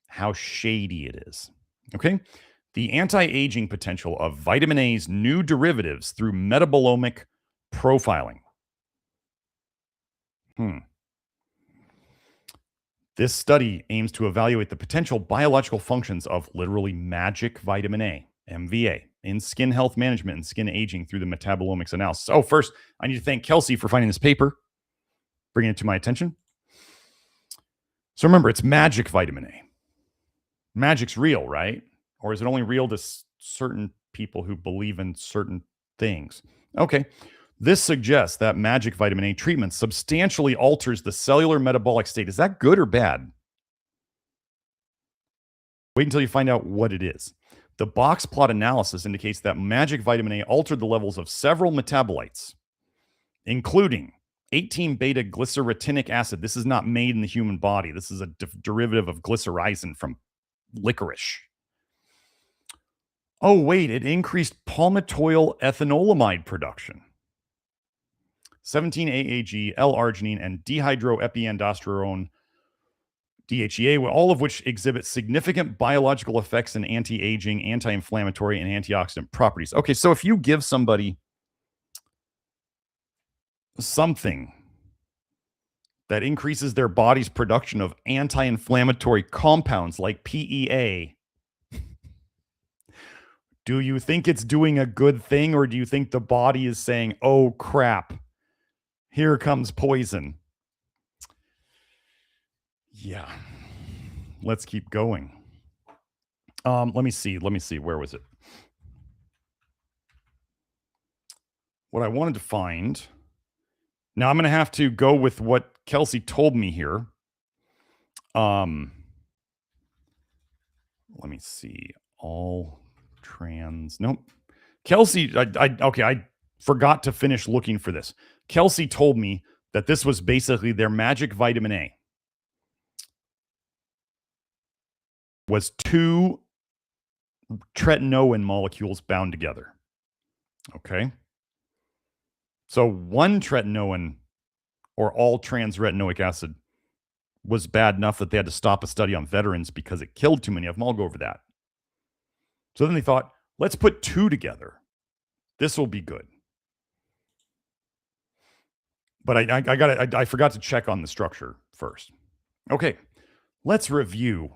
how shady it is. Okay? The anti-aging potential of vitamin A's new derivatives through metabolomic profiling. This study aims to evaluate the potential biological functions of literally magic vitamin A, MVA, in skin health management and skin aging through the metabolomics analysis. Oh, first, I need to thank Kelsey for finding this paper, bringing it to my attention. So remember, it's magic vitamin A. Magic's real, right? Or is it only real to certain people who believe in certain things? Okay. This suggests that magic vitamin A treatment substantially alters the cellular metabolic state. Is that good or bad? Wait until you find out what it is. The box plot analysis indicates that magic vitamin A altered the levels of several metabolites, including 18-beta glycyrrhetinic acid. This is not made in the human body. This is a derivative of glycyrrhizin from licorice. Oh, wait, it increased palmitoyl ethanolamide production. 17-AAG, L-arginine, and dehydroepiandrosterone, DHEA, all of which exhibit significant biological effects in anti-aging, anti-inflammatory, and antioxidant properties. Okay, so if you give somebody something that increases their body's production of anti-inflammatory compounds like PEA, do you think it's doing a good thing, or do you think the body is saying, oh, crap, here comes poison? Yeah. Let's keep going. Let me see. Where was it? What I wanted to find. Now I'm going to have to go with what Kelsey told me here. Let me see. All trans. Nope. Kelsey, I forgot to finish looking for this. Kelsey told me that this was basically their magic vitamin A. Was 2 tretinoin molecules bound together. Okay. So 1 tretinoin or all trans retinoic acid was bad enough that they had to stop a study on veterans because it killed too many of them. I'll go over that. So then they thought, let's put 2 together. This will be good. But I forgot to check on the structure first. Okay, let's review.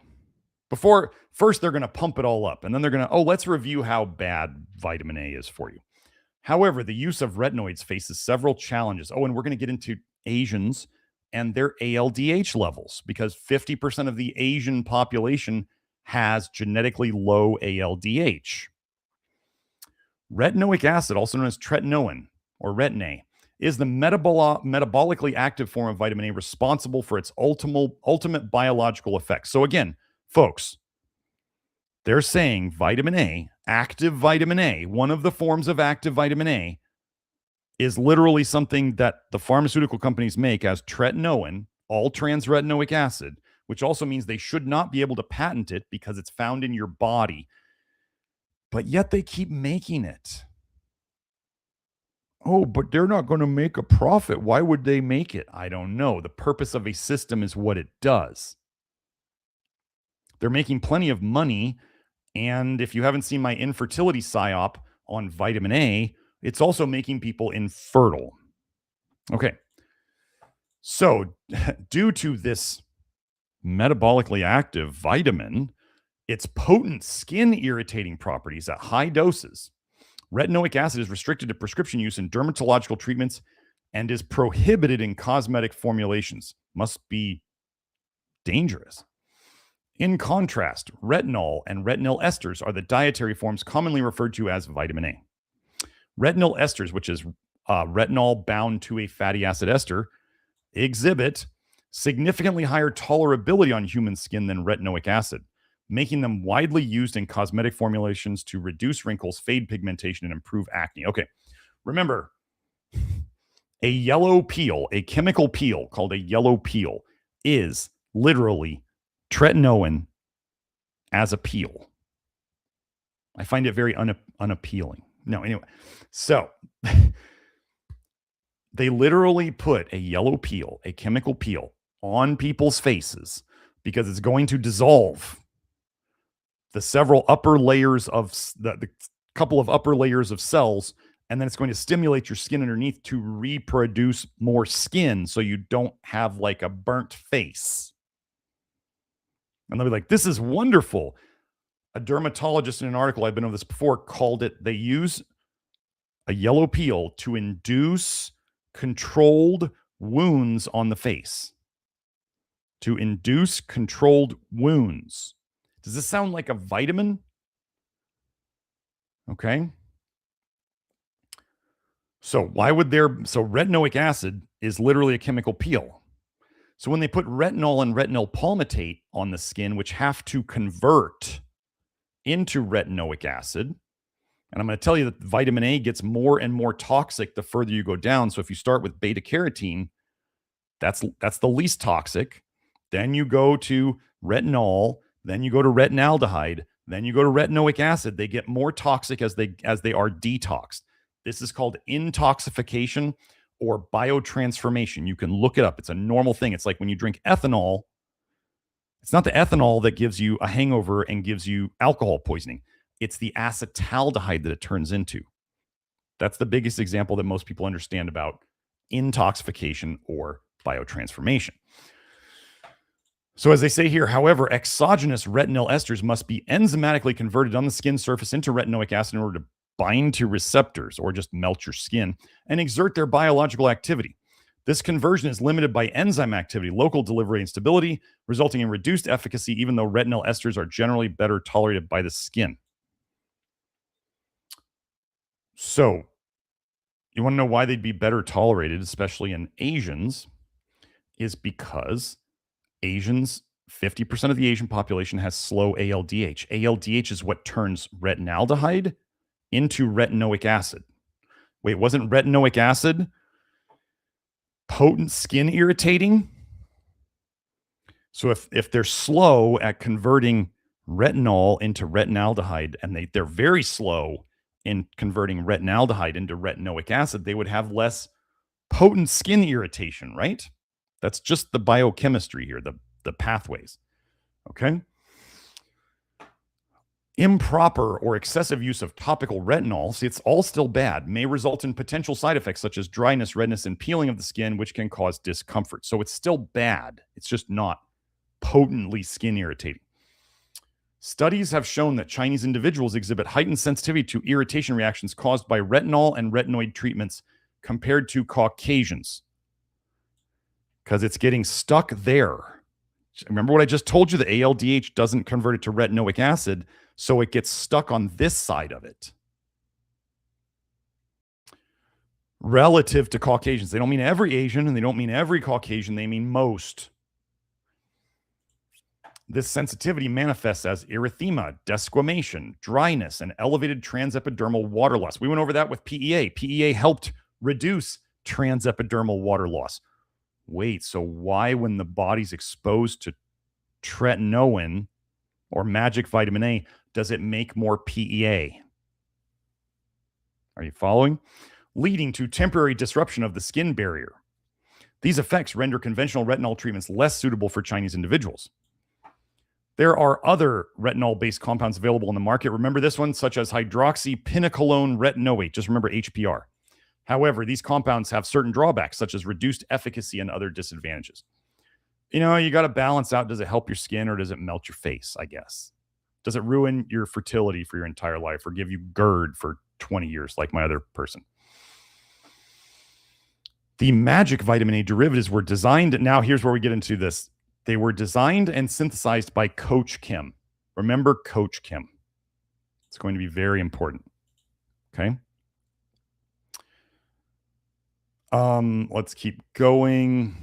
First they're going to pump it all up, and then they're going to, let's review how bad vitamin A is for you. However, the use of retinoids faces several challenges. And we're going to get into Asians and their ALDH levels, because 50% of the Asian population has genetically low ALDH. Retinoic acid, also known as tretinoin or retin A, is the metabolically active form of vitamin A responsible for its ultimate biological effects. So again, folks, they're saying vitamin A, active vitamin A, one of the forms of active vitamin A, is literally something that the pharmaceutical companies make as tretinoin, all trans retinoic acid, which also means they should not be able to patent it because it's found in your body. But yet they keep making it. Oh, but they're not going to make a profit. Why would they make it? I don't know. The purpose of a system is what it does. They're making plenty of money. And if you haven't seen my infertility psyop, on vitamin A, it's also making people infertile. Okay. So, due to this metabolically active vitamin, its potent skin irritating properties at high doses, retinoic acid is restricted to prescription use in dermatological treatments and is prohibited in cosmetic formulations. Must be dangerous. In contrast, retinol and retinol esters are the dietary forms commonly referred to as vitamin A. Retinol esters, which is retinol bound to a fatty acid ester, exhibit significantly higher tolerability on human skin than retinoic acid, making them widely used in cosmetic formulations to reduce wrinkles, fade pigmentation, and improve acne. Okay, remember, a yellow peel, a chemical peel called a yellow peel, is literally tretinoin as a peel. I find it very unappealing. No, anyway, so they literally put a yellow peel, a chemical peel, on people's faces because it's going to dissolve the several upper layers of the couple of upper layers of cells, and then it's going to stimulate your skin underneath to reproduce more skin so you don't have like a burnt face. And they'll be like, this is wonderful. A dermatologist in an article, I've been over this before, called it, they use a yellow peel to induce controlled wounds on the face. To induce controlled wounds. Does this sound like a vitamin? Okay. So retinoic acid is literally a chemical peel. So when they put retinol and retinol palmitate on the skin, which have to convert into retinoic acid, and I'm going to tell you that vitamin A gets more and more toxic the further you go down. So if you start with beta carotene, that's the least toxic. Then you go to retinol, then you go to retinaldehyde, then you go to retinoic acid. They get more toxic as they are detoxed. This is called intoxication or biotransformation. You can look it up. It's a normal thing. It's like when you drink ethanol. It's not the ethanol that gives you a hangover and gives you alcohol poisoning. It's the acetaldehyde that it turns into. That's the biggest example that most people understand about intoxication or biotransformation. So as they say here, however, exogenous retinol esters must be enzymatically converted on the skin surface into retinoic acid in order to bind to receptors or just melt your skin and exert their biological activity. This conversion is limited by enzyme activity, local delivery, and stability, resulting in reduced efficacy, even though retinol esters are generally better tolerated by the skin. So, you want to know why they'd be better tolerated, especially in Asians, is because Asians, 50% of the Asian population has slow ALDH. ALDH is what turns retinaldehyde into retinoic acid. Wait, wasn't retinoic acid potent skin irritating? So if they're slow at converting retinol into retinaldehyde, and they're very slow in converting retinaldehyde into retinoic acid, they would have less potent skin irritation, right? That's just the biochemistry here, the pathways. Okay? Improper or excessive use of topical retinol, see, it's all still bad, may result in potential side effects such as dryness, redness, and peeling of the skin, which can cause discomfort. So it's still bad. It's just not potently skin irritating. Studies have shown that Chinese individuals exhibit heightened sensitivity to irritation reactions caused by retinol and retinoid treatments compared to Caucasians, because it's getting stuck there. Remember what I just told you? The ALDH doesn't convert it to retinoic acid, so it gets stuck on this side of it. Relative to Caucasians. They don't mean every Asian, and they don't mean every Caucasian. They mean most. This sensitivity manifests as erythema, desquamation, dryness, and elevated transepidermal water loss. We went over that with PEA. PEA helped reduce transepidermal water loss. Wait, so why, when the body's exposed to tretinoin or magic vitamin A, does it make more PEA? Are you following? Leading to temporary disruption of the skin barrier. These effects render conventional retinol treatments less suitable for Chinese individuals. There are other retinol-based compounds available in the market. Remember this one, such as hydroxypinacolone retinoate. Just remember HPR. However, these compounds have certain drawbacks, such as reduced efficacy and other disadvantages. You know, you got to balance out, does it help your skin or does it melt your face, I guess? Does it ruin your fertility for your entire life or give you GERD for 20 years like my other person? The magic vitamin A derivatives were designed. Now, here's where we get into this. They were designed and synthesized by Coach Kim. Remember Coach Kim. It's going to be very important. Okay. Let's keep going.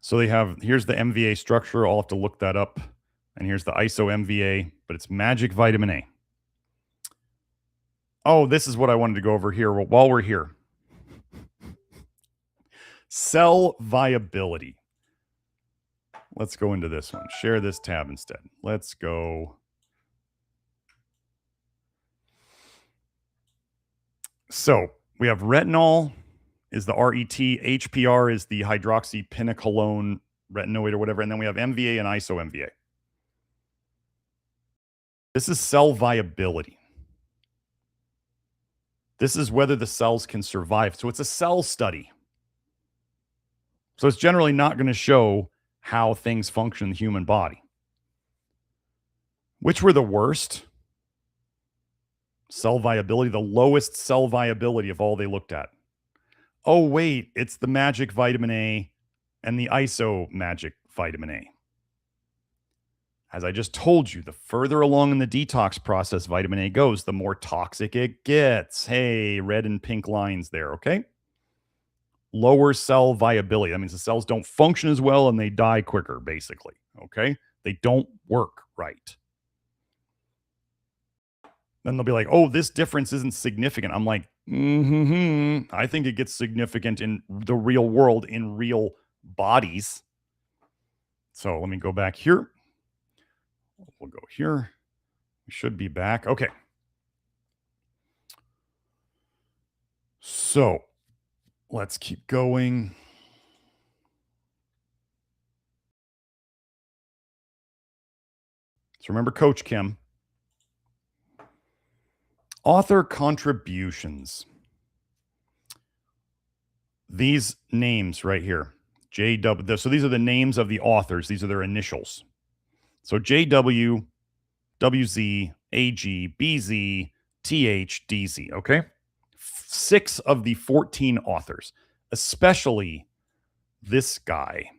So they have, here's the MVA structure. I'll have to look that up. And here's the ISO MVA, but it's magic vitamin A. Oh, this is what I wanted to go over here while we're here. Cell viability. Let's go into this one. Share this tab instead. Let's go. So we have retinol is the RET, HPR is the hydroxypinacolone retinoate or whatever, and then we have MVA and ISO MVA. This is cell viability. This is whether the cells can survive. So it's a cell study. So it's generally not going to show how things function in the human body. Which were the worst? Cell viability, the lowest cell viability of all they looked at. Oh, wait, it's the magic vitamin A and the ISO magic vitamin A. As I just told you, the further along in the detox process vitamin A goes, the more toxic it gets. Hey, red and pink lines there, okay? Lower cell viability. That means the cells don't function as well and they die quicker, basically, okay? They don't work right. Then they'll be like, oh, this difference isn't significant. I'm like, I think it gets significant in the real world, in real bodies. So let me go back here. We'll go here. We should be back. Okay. So let's keep going. So remember Coach Kim. Author contributions. These names right here. JW. So these are the names of the authors. These are their initials. So JW, WZ, AG, BZ, TH, DZ. Okay. 6 of the 14 authors, especially this guy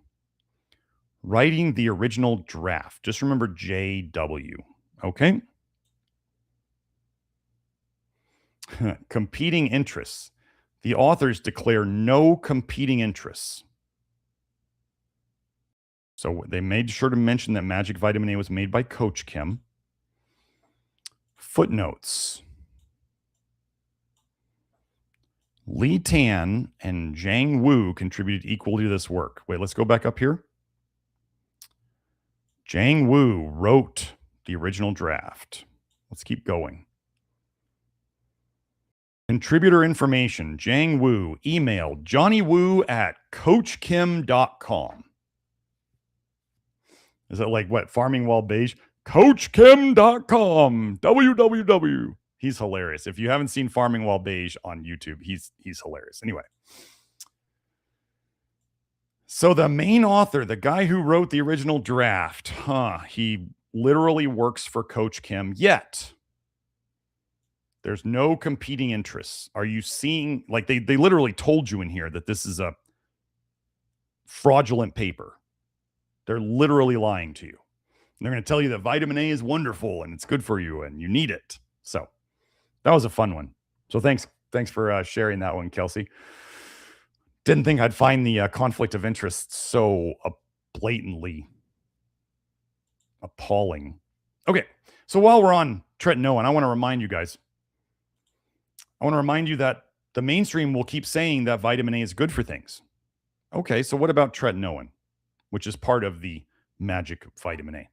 writing the original draft. Just remember JW. Okay. Competing interests. The authors declare no competing interests. So they made sure to mention that magic vitamin A was made by Coach Kim. Footnotes. Li Tan and Zhang Wu contributed equally to this work. Wait, let's go back up here. Zhang Wu wrote the original draft. Let's keep going. Contributor information. Zhang Wu. Email johnnywu@coachkim.com. Is it like what? Farming While Beige? coachkim.com. www. He's hilarious. If you haven't seen Farming While Beige on YouTube, he's hilarious. Anyway. So the main author, the guy who wrote the original draft, he literally works for Coach Kim, yet there's no competing interests. Are you seeing, like they literally told you in here that this is a fraudulent paper. They're literally lying to you. And they're going to tell you that vitamin A is wonderful and it's good for you and you need it. So that was a fun one. So thanks for sharing that one, Kelsey. Didn't think I'd find the conflict of interest so blatantly appalling. Okay, so while we're on tretinoin, I want to remind you guys. I want to remind you that the mainstream will keep saying that vitamin A is good for things. Okay, so what about tretinoin, which is part of the magic vitamin A?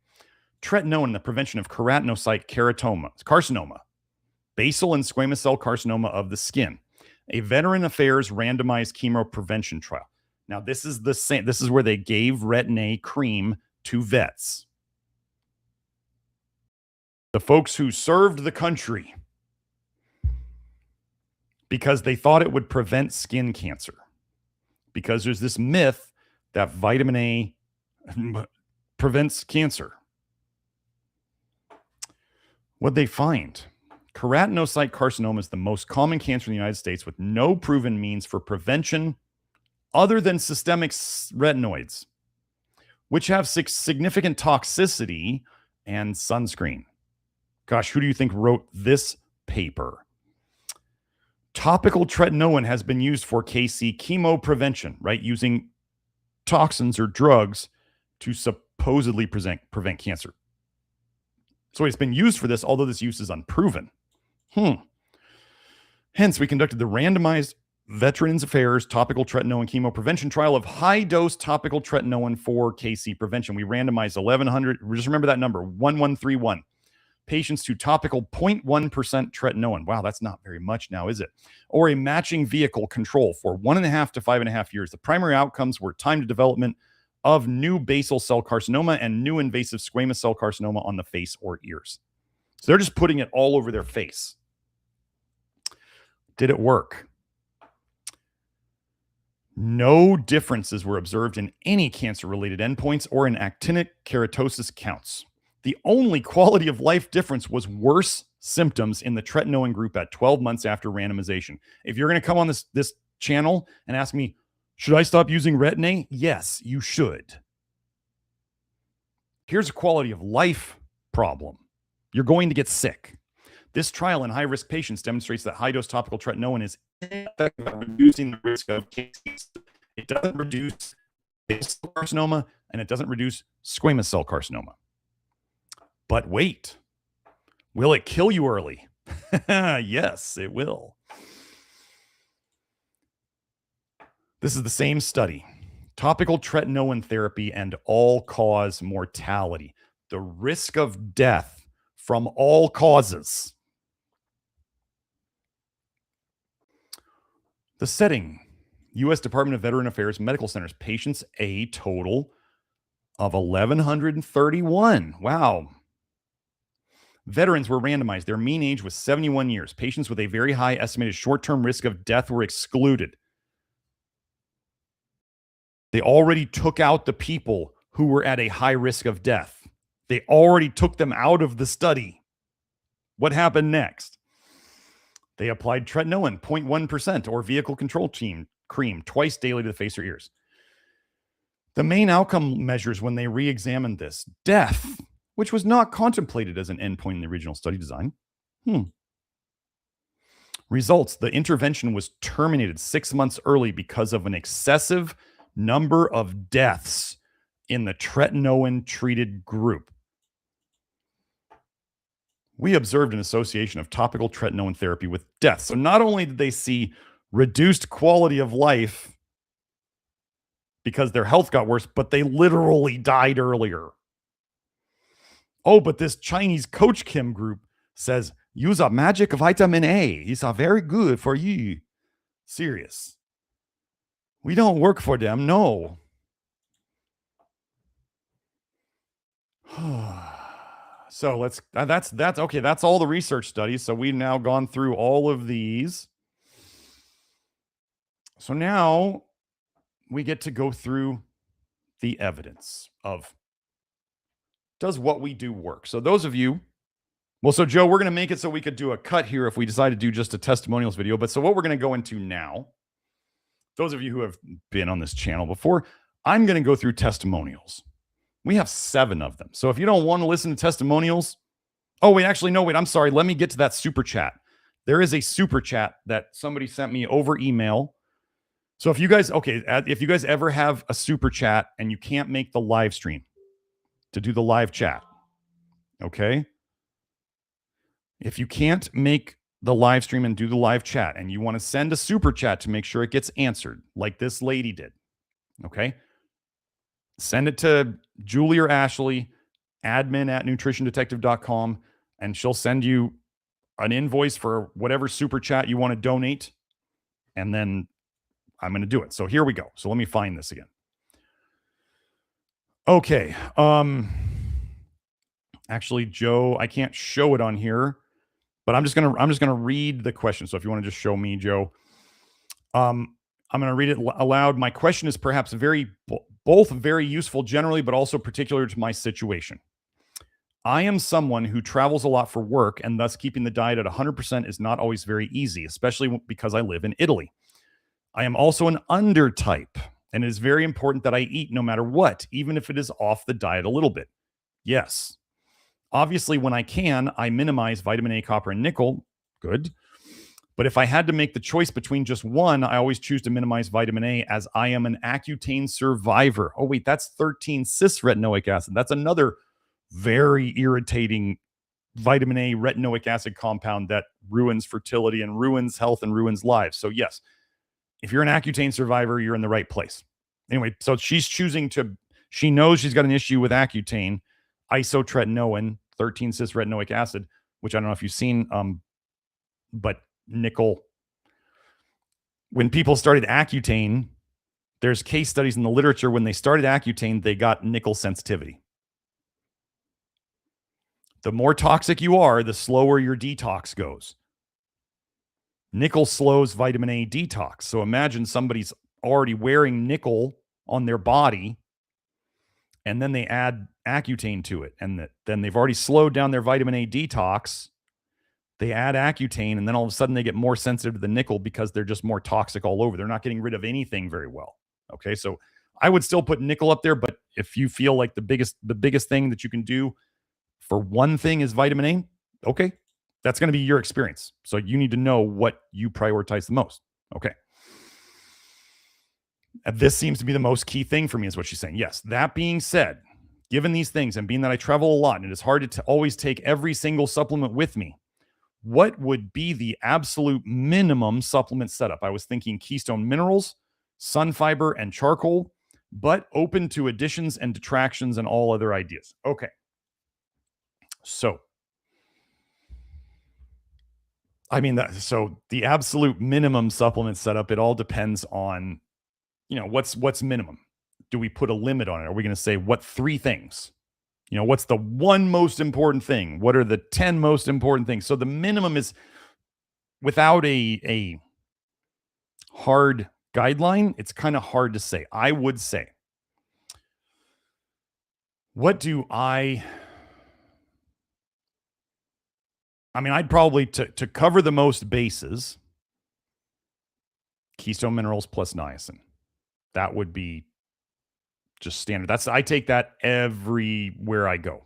Tretinoin, the prevention of keratinocyte carcinoma, basal and squamous cell carcinoma of the skin. a Veteran Affairs randomized chemo prevention trial. Now, this is the same. This is where they gave Retin-A cream to vets. The folks who served the country because they thought it would prevent skin cancer. Because there's this myth that vitamin A prevents cancer. What'd they find? Keratinocyte carcinoma is the most common cancer in the United States with no proven means for prevention other than systemic retinoids, which have significant toxicity and sunscreen. Gosh, who do you think wrote this paper? Topical tretinoin has been used for KC chemo prevention, right? Using toxins or drugs to supposedly prevent cancer. So it's been used for this, although this use is unproven. Hence, we conducted the randomized Veterans Affairs topical tretinoin chemo prevention trial of high-dose topical tretinoin for KC prevention. We randomized 1,100, just remember that number, 1131, patients to topical 0.1% tretinoin. Wow, that's not very much now, is it? Or a matching vehicle control for 1.5 to 5.5 years. The primary outcomes were time to development of new basal cell carcinoma and new invasive squamous cell carcinoma on the face or ears. So they're just putting it all over their face. Did it work? No differences were observed in any cancer-related endpoints or in actinic keratosis counts. The only quality of life difference was worse symptoms in the tretinoin group at 12 months after randomization. If you're going to come on this channel and ask me, should I stop using Retin-A? Yes, you should. Here's a quality of life problem. You're going to get sick. This trial in high-risk patients demonstrates that high-dose topical tretinoin is ineffective at reducing the risk of cases. It doesn't reduce basal cell carcinoma, and it doesn't reduce squamous cell carcinoma. But wait, will it kill you early? Yes, it will. This is the same study. Topical tretinoin therapy and all-cause mortality. The risk of death from all causes. The setting, U.S. Department of Veteran Affairs Medical Centers, patients a total of 1,131. Wow. Veterans were randomized. Their mean age was 71 years. Patients with a very high estimated short-term risk of death were excluded. They already took out the people who were at a high risk of death. They already took them out of the study. What happened next? They applied tretinoin, 0.1%, or vehicle control cream twice daily to the face or ears. The main outcome measures when they re-examined this, death, which was not contemplated as an endpoint in the original study design. Results, the intervention was terminated 6 months early because of an excessive number of deaths in the tretinoin-treated group. We observed an association of topical tretinoin therapy with death. So not only did they see reduced quality of life because their health got worse, but they literally died earlier. Oh, but this Chinese Coach Kim group says, use a magic vitamin A. It's very good for you. Serious. We don't work for them, no. So that's okay. That's all the research studies. So we've now gone through all of these. So now we get to go through the evidence of, does what we do work? So those of you, well, so Joe, we're going to make it so we could do a cut here if we decide to do just a testimonials video. But so what we're going to go into now, those of you who have been on this channel before, I'm going to go through testimonials. We have 7 of them. So if you don't want to listen to testimonials, oh, wait, actually, no, wait, I'm sorry. Let me get to that super chat. There is a super chat that somebody sent me over email. So if you guys, okay, if you guys ever have a super chat and you can't make the live stream to do the live chat, okay? If you can't make the live stream and do the live chat and you want to send a super chat to make sure it gets answered, like this lady did, okay? Send it to Julie or Ashley, admin@nutritiondetective.com, and she'll send you an invoice for whatever super chat you want to donate. and then I'm going to do it. So here we go. So let me find this again. Okay. Actually, Joe, I can't show it on here, but I'm just gonna read the question. So if you want to just show me, Joe, I'm going to read it aloud. My question is perhaps both very useful generally, but also particular to my situation. I am someone who travels a lot for work, and thus keeping the diet at 100% is not always very easy, especially because I live in Italy. I am also an under type, and it is very important that I eat no matter what, even if it is off the diet a little bit. Yes. Obviously, when I can, I minimize vitamin A, copper, and nickel. Good. But if I had to make the choice between just one, I always choose to minimize vitamin A, as I am an Accutane survivor. Oh, wait, that's 13-cis-retinoic acid. That's another very irritating vitamin A retinoic acid compound that ruins fertility and ruins health and ruins lives. So yes, if you're an Accutane survivor, you're in the right place. Anyway, so she's choosing to, she knows she's got an issue with Accutane, isotretinoin, 13-cis-retinoic acid, which I don't know if you've seen, but nickel. When people started Accutane, there's case studies in the literature when they started Accutane, they got nickel sensitivity. The more toxic you are, the slower your detox goes. Nickel slows vitamin A detox. So imagine somebody's already wearing nickel on their body, and then they add Accutane to it, and then they've already slowed down their vitamin A detox. They add Accutane, and then all of a sudden they get more sensitive to the nickel because they're just more toxic all over. They're not getting rid of anything very well. Okay, so I would still put nickel up there, but if you feel like the biggest thing that you can do for one thing is vitamin A, okay, that's going to be your experience. So you need to know what you prioritize the most. Okay. This seems to be the most key thing for me, is what she's saying. Yes. That being said, given these things and being that I travel a lot and it is hard to always take every single supplement with me, what would be the absolute minimum supplement setup? I was thinking Keystone Minerals, Sun Fiber, and Charcoal, but open to additions and detractions and all other ideas. Okay. So, I mean, so the absolute minimum supplement setup, it all depends on, what's minimum. Do we put a limit on it? Are we going to say what 3 things? What's the one most important thing? What are the 10 most important things? So the minimum is, without a hard guideline, it's kind of hard to say. I would say, what do I'd probably, to cover the most bases, Keystone Minerals plus niacin. That would be just standard. I take that everywhere I go.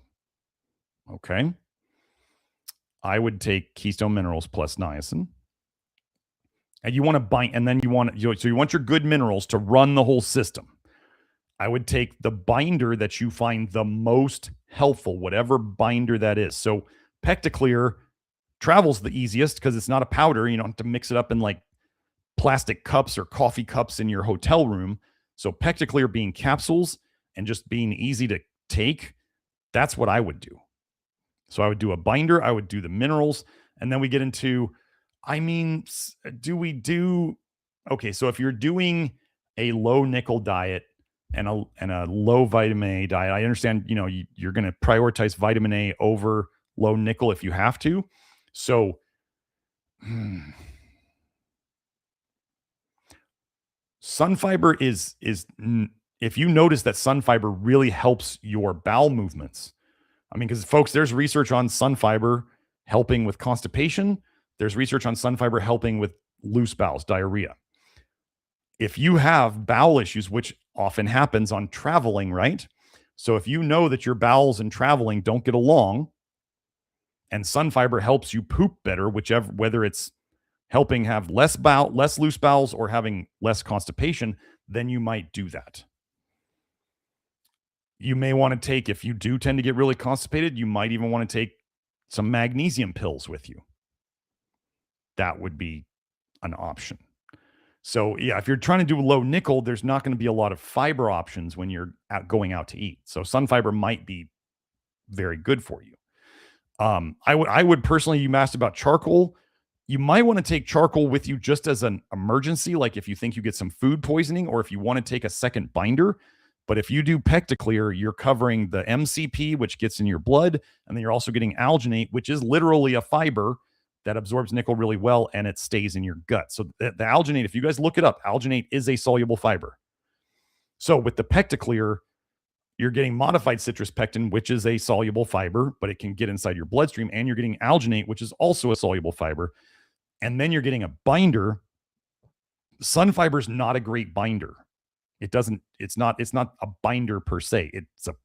Okay. I would take Keystone Minerals plus niacin. And you want to bind, and then you want your good minerals to run the whole system. I would take the binder that you find the most helpful, whatever binder that is. So Pectaclear travels the easiest because it's not a powder. You don't have to mix it up in like plastic cups or coffee cups in your hotel room. So Pectaclear being capsules and just being easy to take, that's what I would do. So I would do a binder, I would do the minerals, and then we get into, okay, so if you're doing a low nickel diet and a low vitamin A diet, I understand, you're going to prioritize vitamin A over low nickel if you have to. So Sun Fiber is if you notice that Sun Fiber really helps your bowel movements. I mean, because folks, there's research on Sun Fiber helping with constipation. There's research on Sun Fiber helping with loose bowels, diarrhea. If you have bowel issues, which often happens on traveling, right? So if you know that your bowels and traveling don't get along, and Sun Fiber helps you poop better, whether it's helping have less loose bowels or having less constipation, then you might do that. You may want to take, if you do tend to get really constipated, you might even want to take some magnesium pills with you. That would be an option. So yeah, if you're trying to do low nickel, there's not going to be a lot of fiber options when you're going out to eat. So Sun Fiber might be very good for you. I would personally, you asked about charcoal. You might want to take charcoal with you just as an emergency, like if you think you get some food poisoning or if you want to take a second binder. But if you do PECTAClear, you're covering the MCP, which gets in your blood, and then you're also getting alginate, which is literally a fiber that absorbs nickel really well, and it stays in your gut. So the alginate, if you guys look it up, alginate is a soluble fiber. So with the PECTAClear, you're getting modified citrus pectin, which is a soluble fiber, but it can get inside your bloodstream, and you're getting alginate, which is also a soluble fiber. And then you're getting a binder. Sun fiber is not a great binder. It's not a binder per se.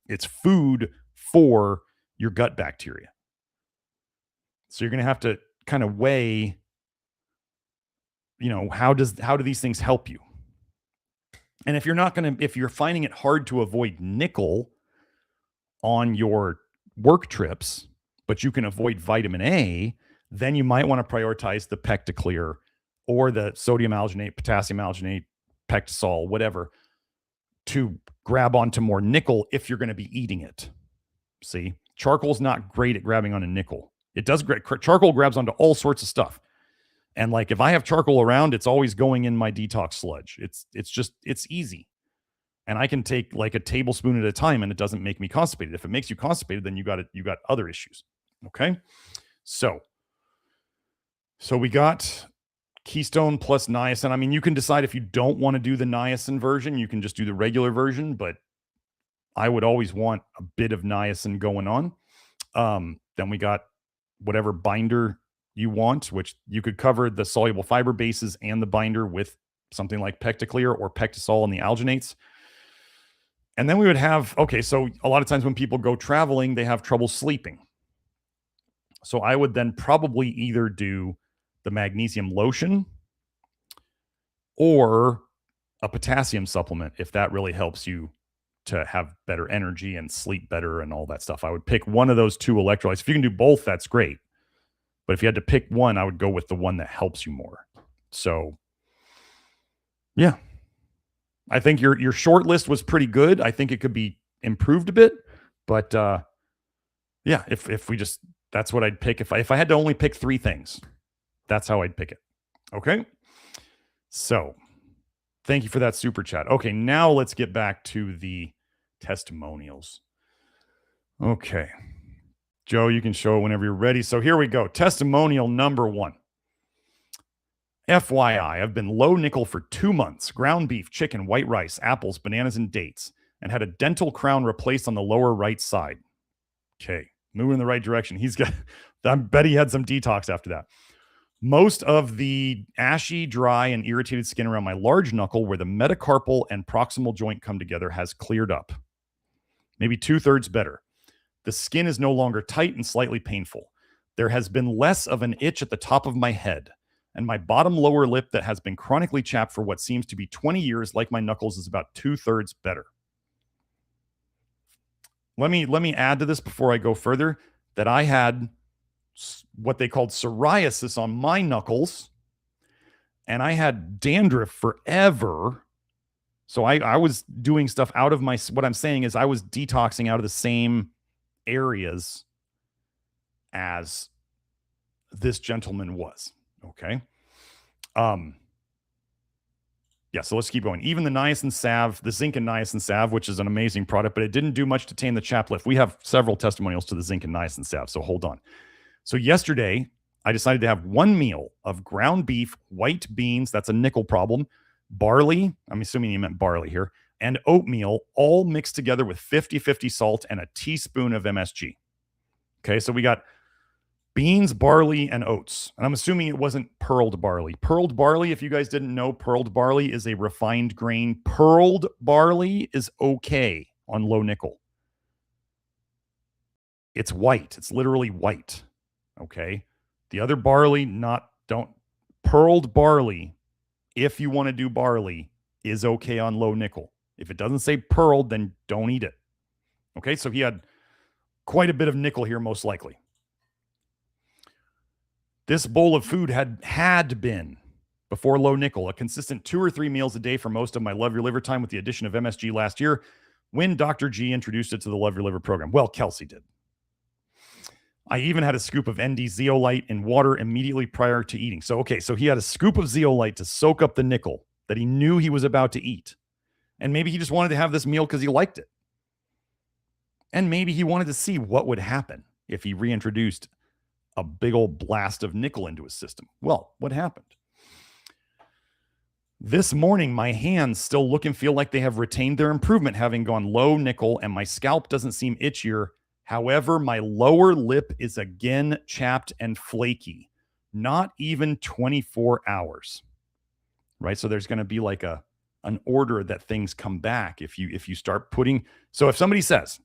It's food for your gut bacteria. So you're going to have to kind of weigh, how do these things help you? And if you're finding it hard to avoid nickel on your work trips, but you can avoid vitamin A, then you might want to prioritize the PECTAClear or the sodium alginate, potassium alginate, Pectisol, whatever, to grab onto more nickel if you're going to be eating it. See, charcoal's not great at grabbing onto nickel. Charcoal grabs onto all sorts of stuff. And like if I have charcoal around, it's always going in my detox sludge. It's easy. And I can take like a tablespoon at a time and it doesn't make me constipated. If it makes you constipated, then you got other issues. Okay. So we got Keystone plus niacin. I mean, you can decide if you don't want to do the niacin version, you can just do the regular version, but I would always want a bit of niacin going on. Then we got whatever binder you want, which you could cover the soluble fiber bases and the binder with something like PECTAClear or Pectisol and the alginates. And then we would have, so a lot of times when people go traveling, they have trouble sleeping. So I would then probably either do the magnesium lotion or a potassium supplement if that really helps you to have better energy and sleep better and all that stuff. I would pick one of those two electrolytes. If you can do both, that's great. But if you had to pick one, I would go with the one that helps you more. So, yeah. I think your short list was pretty good. I think it could be improved a bit. But, yeah, if we just, that's what I'd pick. If I had to only pick 3 things, that's how I'd pick it. Okay? So, thank you for that super chat. Okay, now let's get back to the testimonials. Okay. Joe, you can show it whenever you're ready. So here we go. Testimonial number 1. FYI, I've been low nickel for 2 months. Ground beef, chicken, white rice, apples, bananas, and dates. And had a dental crown replaced on the lower right side. Okay, moving in the right direction. I bet he had some detox after that. Most of the ashy, dry, and irritated skin around my large knuckle where the metacarpal and proximal joint come together has cleared up. Maybe 2/3 better. The skin is no longer tight and slightly painful. There has been less of an itch at the top of my head, and my bottom lower lip that has been chronically chapped for what seems to be 20 years, like my knuckles, is about 2/3 better. Let me add to this before I go further that I had what they called psoriasis on my knuckles, and I had dandruff forever. So I was doing stuff out of what I'm saying is I was detoxing out of the same areas as this gentleman was. Okay. Yeah, so let's keep going. Even the niacin salve, the zinc and niacin salve, which is an amazing product, but it didn't do much to tame the chapped lip. We have several testimonials to the zinc and niacin salve, so hold on. So yesterday, I decided to have 1 meal of ground beef, white beans, that's a nickel problem, barley, I'm assuming you meant barley here, and oatmeal, all mixed together with 50-50 salt and a teaspoon of MSG. Okay, so we got beans, barley, and oats. And I'm assuming it wasn't pearled barley. Pearled barley, if you guys didn't know, pearled barley is a refined grain. Pearled barley is okay on low nickel. It's white. It's literally white. Okay. The other barley, pearled barley, if you want to do barley, is okay on low nickel. If it doesn't say pearled, then don't eat it. Okay. So he had quite a bit of nickel here, most likely. This bowl of food had been, before low nickel, a consistent 2 or 3 meals a day for most of my Love Your Liver time, with the addition of MSG last year when Dr. G introduced it to the Love Your Liver program. Well, Kelsey did. I even had a scoop of ND zeolite in water immediately prior to eating. So, okay, so he had a scoop of zeolite to soak up the nickel that he knew he was about to eat. And maybe he just wanted to have this meal because he liked it. And maybe he wanted to see what would happen if he reintroduced a big old blast of nickel into his system. Well, what happened? This morning, my hands still look and feel like they have retained their improvement, having gone low nickel, and my scalp doesn't seem itchier. However, my lower lip is again chapped and flaky. Not even 24 hours. Right? So there's going to be like an order that things come back if you start putting. So if somebody says,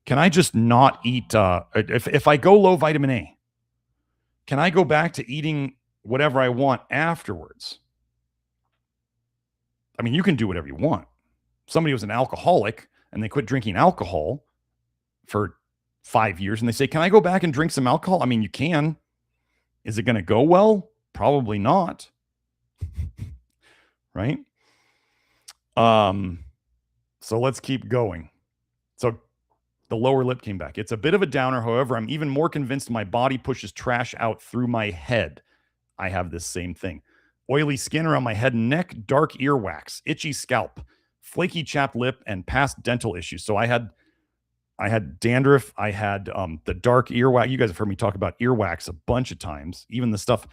can I just not eat, if I go low vitamin A, can I go back to eating whatever I want afterwards? I mean, you can do whatever you want. Somebody was an alcoholic and they quit drinking alcohol for 5 years and they say, can I go back and drink some alcohol? I mean, you can. Is it going to go well? Probably not. Right? So let's keep going. So the lower lip came back. It's a bit of a downer. However, I'm even more convinced my body pushes trash out through my head. I have this same thing. Oily skin around my head and neck, dark earwax, itchy scalp, flaky chapped lip, and past dental issues. So I had dandruff. I had the dark earwax. You guys have heard me talk about earwax a bunch of times. Even the stuff,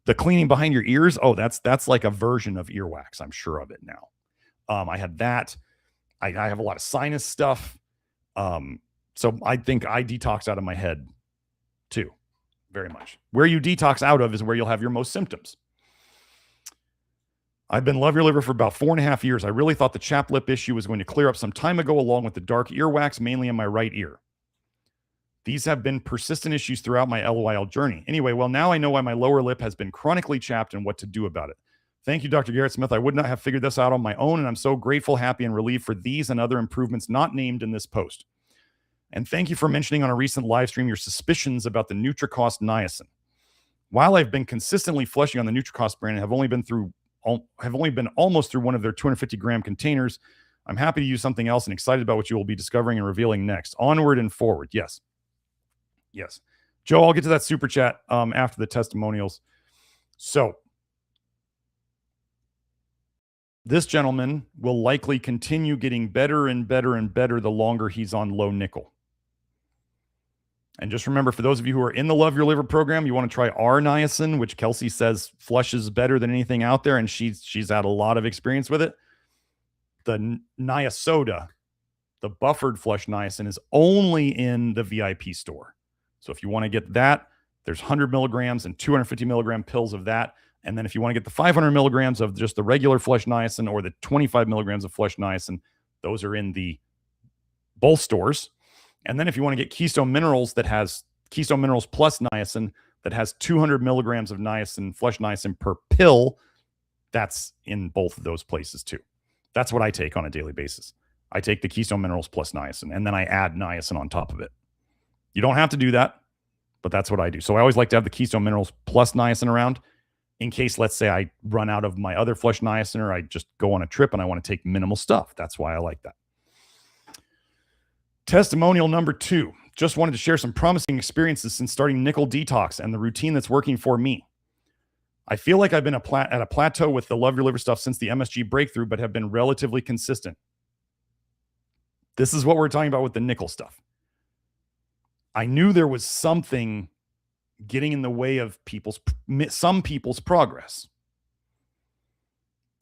the cleaning behind your ears. Oh, that's like a version of earwax. I'm sure of it now. I had that. I have a lot of sinus stuff. So I think I detox out of my head too, very much. Where you detox out of is where you'll have your most symptoms. I've been Love Your Liver for about 4.5 years. I really thought the chapped lip issue was going to clear up some time ago, along with the dark earwax, mainly in my right ear. These have been persistent issues throughout my LYLL journey. Anyway, well, now I know why my lower lip has been chronically chapped and what to do about it. Thank you, Dr. Garrett Smith. I would not have figured this out on my own, and I'm so grateful, happy, and relieved for these and other improvements not named in this post. And thank you for mentioning on a recent live stream your suspicions about the Nutricost niacin. While I've been consistently flushing on the Nutricost brand and have only been almost through one of their 250-gram containers, I'm happy to use something else and excited about what you will be discovering and revealing next. Onward and forward. Yes. Yes. Joe, I'll get to that super chat after the testimonials. So this gentleman will likely continue getting better and better and better the longer he's on low nickel. And just remember, for those of you who are in the Love Your Liver program, you want to try our niacin, which Kelsey says flushes better than anything out there, and she's had a lot of experience with it. The Niasoda, the buffered flush niacin, is only in the VIP store. So if you want to get that, there's 100 milligrams and 250 milligram pills of that. And then if you want to get the 500 milligrams of just the regular flush niacin or the 25 milligrams of flush niacin, those are in the both stores. And then if you want to get Keystone Minerals, that has Keystone Minerals plus niacin, that has 200 milligrams of niacin, flush niacin per pill, that's in both of those places too. That's what I take on a daily basis. I take the Keystone Minerals plus niacin, and then I add niacin on top of it. You don't have to do that, but that's what I do. So I always like to have the Keystone Minerals plus niacin around in case, let's say, I run out of my other flush niacin, or I just go on a trip and I want to take minimal stuff. That's why I like that. Testimonial number 2. Just wanted to share some promising experiences since starting nickel detox and the routine that's working for me. I feel like I've been at a plateau with the Love Your Liver stuff since the MSG breakthrough, but have been relatively consistent. This is what we're talking about with the nickel stuff. I knew there was something getting in the way of some people's progress.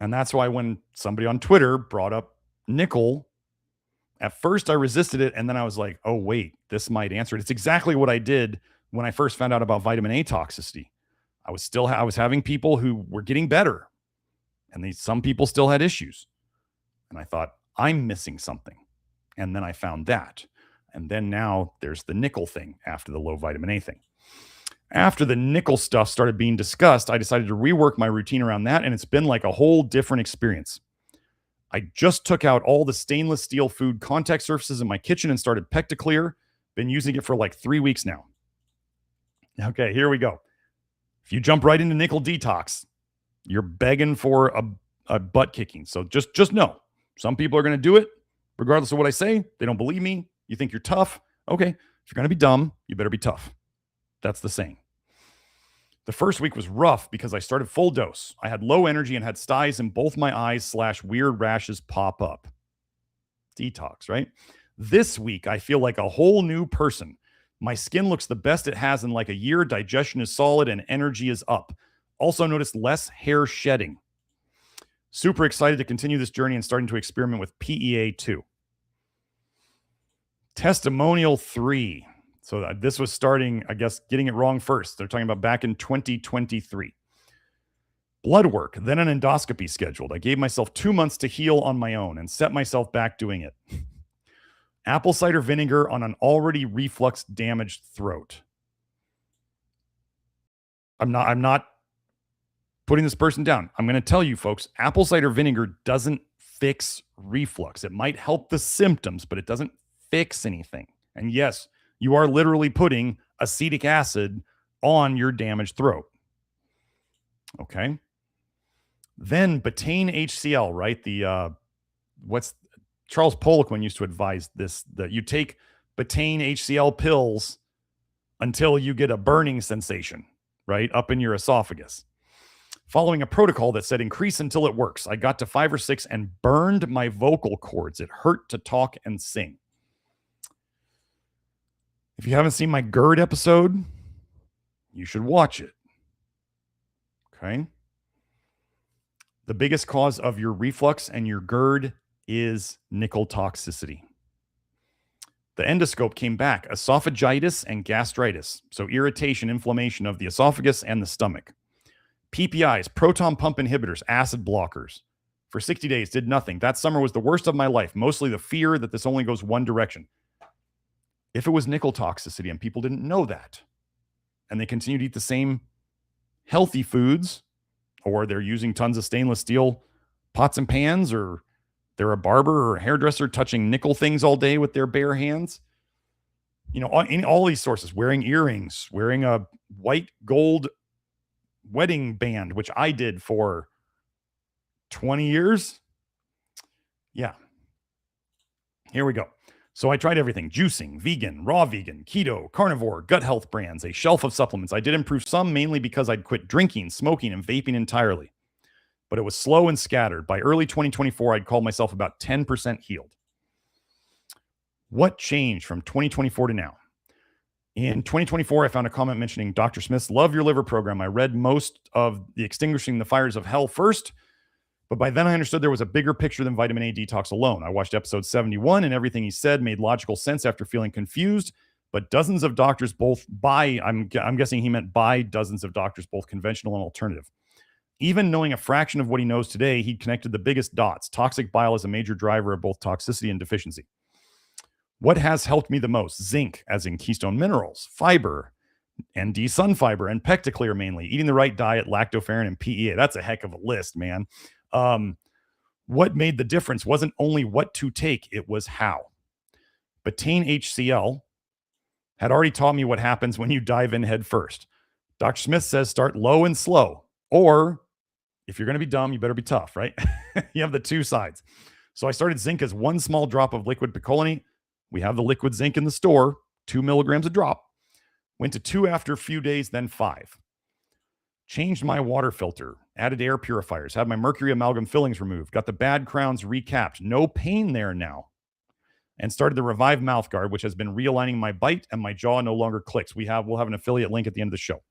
And that's why when somebody on Twitter brought up nickel, at first I resisted it, and then I was like, oh, wait, this might answer it. It's exactly what I did when I first found out about vitamin A toxicity. I was having people who were getting better, and some people still had issues. And I thought, I'm missing something. And then I found that. And then now there's the nickel thing after the low vitamin A thing. After the nickel stuff started being discussed, I decided to rework my routine around that, and it's been like a whole different experience. I just took out all the stainless steel food contact surfaces in my kitchen and started Pectaclear. Been using it for like 3 weeks now. Okay, here we go. If you jump right into nickel detox, you're begging for a butt kicking. So just know, some people are going to do it regardless of what I say. They don't believe me. You think you're tough. Okay, If you're going to be dumb, you better be tough. That's the saying. The first week was rough because I started full dose. I had low energy and had styes in both my eyes / weird rashes pop up. Detox, right? This week, I feel like a whole new person. My skin looks the best it has in like a year. Digestion is solid and energy is up. Also noticed less hair shedding. Super excited to continue this journey and starting to experiment with PEA 2. Testimonial 3. So this was starting, I guess, getting it wrong first. They're talking about back in 2023. Blood work, then an endoscopy scheduled. I gave myself 2 months to heal on my own and set myself back doing it. Apple cider vinegar on an already reflux damaged throat. I'm not putting this person down. I'm going to tell you folks, apple cider vinegar doesn't fix reflux. It might help the symptoms, but it doesn't fix anything. And yes, you are literally putting acetic acid on your damaged throat. Okay. Then betaine HCl, right? Charles Poliquin used to advise this, that you take betaine HCl pills until you get a burning sensation, right? Up in your esophagus. Following a protocol that said increase until it works. I got to 5 or 6 and burned my vocal cords. It hurt to talk and sing. If you haven't seen my GERD episode, you should watch it. Okay. The biggest cause of your reflux and your GERD is nickel toxicity. The endoscope came back, esophagitis and gastritis. So irritation, inflammation of the esophagus and the stomach. PPIs, proton pump inhibitors, acid blockers. For 60 days, did nothing. That summer was the worst of my life. Mostly the fear that this only goes one direction. If it was nickel toxicity and people didn't know that, and they continue to eat the same healthy foods, or they're using tons of stainless steel pots and pans, or they're a barber or a hairdresser touching nickel things all day with their bare hands, you know, in all these sources, wearing earrings, wearing a white gold wedding band, which I did for 20 years. Yeah. Here we go. So I tried everything: juicing, vegan, raw vegan, keto, carnivore, gut health brands, a shelf of supplements. I did improve some, mainly because I'd quit drinking, smoking, and vaping entirely. But it was slow and scattered. By early 2024, I'd call myself about 10% healed. What changed from 2024 to now? In 2024, I found a comment mentioning Dr. Smith's Love Your Liver program. I read most of the Extinguishing the Fires of Hell first, but by then I understood there was a bigger picture than vitamin A detox alone. I watched episode 71 and everything he said made logical sense after feeling confused, but dozens of doctors both buy, I'm guessing he meant buy dozens of doctors, both conventional and alternative. Even knowing a fraction of what he knows today, he connected the biggest dots. Toxic bile is a major driver of both toxicity and deficiency. What has helped me the most? Zinc, as in keystone minerals, fiber, ND sun fiber, and Pectaclear mainly. Eating the right diet, lactoferrin, and PEA. That's a heck of a list, man. What made the difference wasn't only what to take, it was how. Betaine HCl had already taught me what happens when you dive in head first. Dr. Smith says start low and slow, or if you're going to be dumb, you better be tough, right? You have the two sides. So I started zinc as 1 small drop of liquid picolinate. We have the liquid zinc in the store, 2 milligrams a drop. Went to 2 after a few days, then 5. Changed my water filter, added air purifiers, had my mercury amalgam fillings removed, got the bad crowns recapped, no pain there now, and started the Reviv Mouthguard, which has been realigning my bite and my jaw no longer clicks. We'll have an affiliate link at the end of the show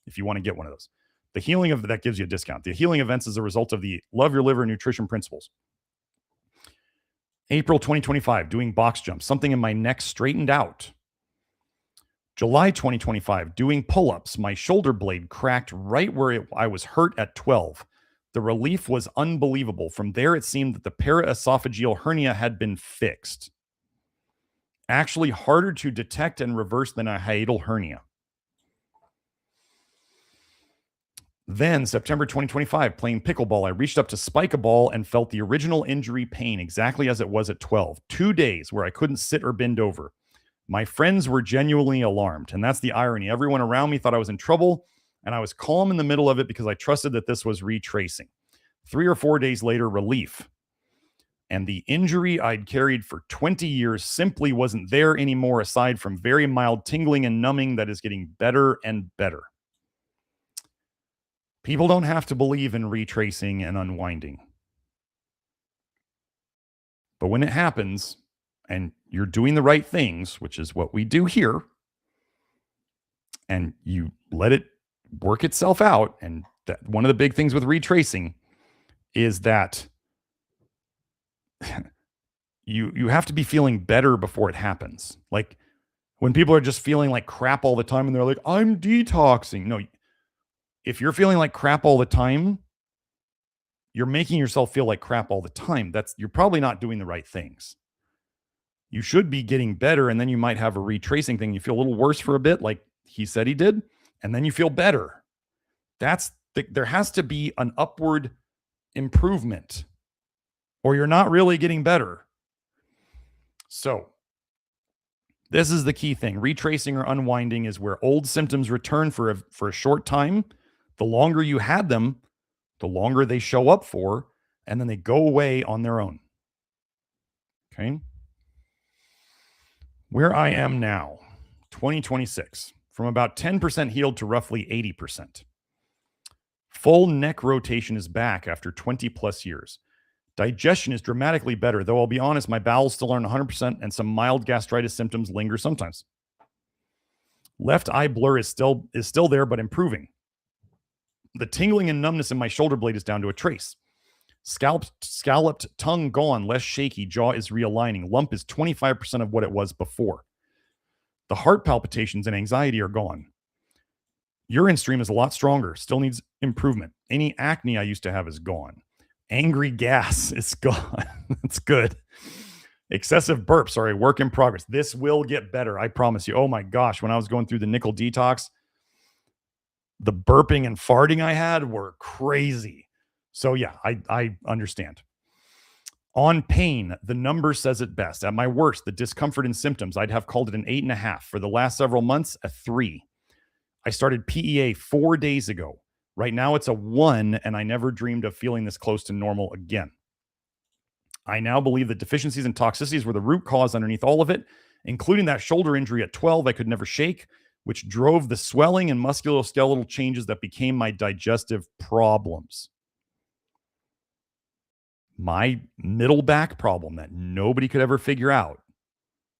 if you want to get one of those. The healing of that gives you a discount. The healing events is a result of the Love Your Liver nutrition principles. April 2025, doing box jumps, something in my neck straightened out. July 2025, doing pull-ups, my shoulder blade cracked right where I was hurt at 12. The relief was unbelievable. From there, it seemed that the paraesophageal hernia had been fixed. Actually harder to detect and reverse than a hiatal hernia. Then, September 2025, playing pickleball, I reached up to spike a ball and felt the original injury pain exactly as it was at 12. 2 days where I couldn't sit or bend over. My friends were genuinely alarmed, and that's the irony. Everyone around me thought I was in trouble, and I was calm in the middle of it because I trusted that this was retracing. 3 or 4 days later, relief. and the injury I'd carried for 20 years simply wasn't there anymore, aside from very mild tingling and numbing that is getting better and better. People don't have to believe in retracing and unwinding. But when it happens and you're doing the right things, which is what we do here, and you let it work itself out, and that one of the big things with retracing is that you have to be feeling better before it happens. Like when people are just feeling like crap all the time and they're like, I'm detoxing. No, if you're feeling like crap all the time, you're making yourself feel like crap all the time. You're probably not doing the right things. You should be getting better, and then you might have a retracing thing. You feel a little worse for a bit, like he said he did, and then you feel better. There has to be an upward improvement, or you're not really getting better. So this is the key thing. Retracing or unwinding is where old symptoms return for a short time. The longer you had them, the longer they show up for, and then they go away on their own. Okay. Where I am now, 2026, from about 10% healed to roughly 80%. Full neck rotation is back after 20 plus years. Digestion is dramatically better, though I'll be honest, my bowels still aren't 100% and some mild gastritis symptoms linger sometimes. Left eye blur is still there, but improving. The tingling and numbness in my shoulder blade is down to a trace. Scalloped tongue gone, less shaky, jaw is realigning. Lump is 25% of what it was before. The heart palpitations and anxiety are gone. Urine stream is a lot stronger, still needs improvement. Any acne I used to have is gone. Angry gas is gone. That's good. Excessive burps are a work in progress. This will get better, I promise you. Oh my gosh, when I was going through the nickel detox, the burping and farting I had were crazy. So yeah, I understand. On pain, the number says it best. At my worst, the discomfort and symptoms, I'd have called it an 8.5. For the last several months, a 3. I started PEA 4 days ago. Right now it's a 1, and I never dreamed of feeling this close to normal again. I now believe that deficiencies and toxicities were the root cause underneath all of it, including that shoulder injury at 12 I could never shake, which drove the swelling and musculoskeletal changes that became my digestive problems. My middle back problem that nobody could ever figure out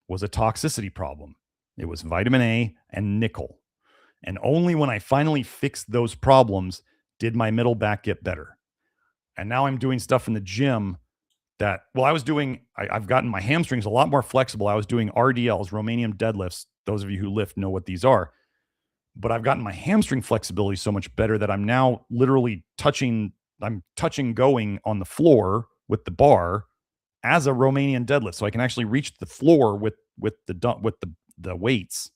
was a toxicity problem. It was vitamin A and nickel. And only when I finally fixed those problems did my middle back get better. And now I'm doing stuff in the gym that, well, I've gotten my hamstrings a lot more flexible. I was doing RDLs, Romanian deadlifts. Those of you who lift know what these are. But I've gotten my hamstring flexibility so much better that I'm now literally touching going on the floor with the bar as a Romanian deadlift. So I can actually reach the floor with the weights.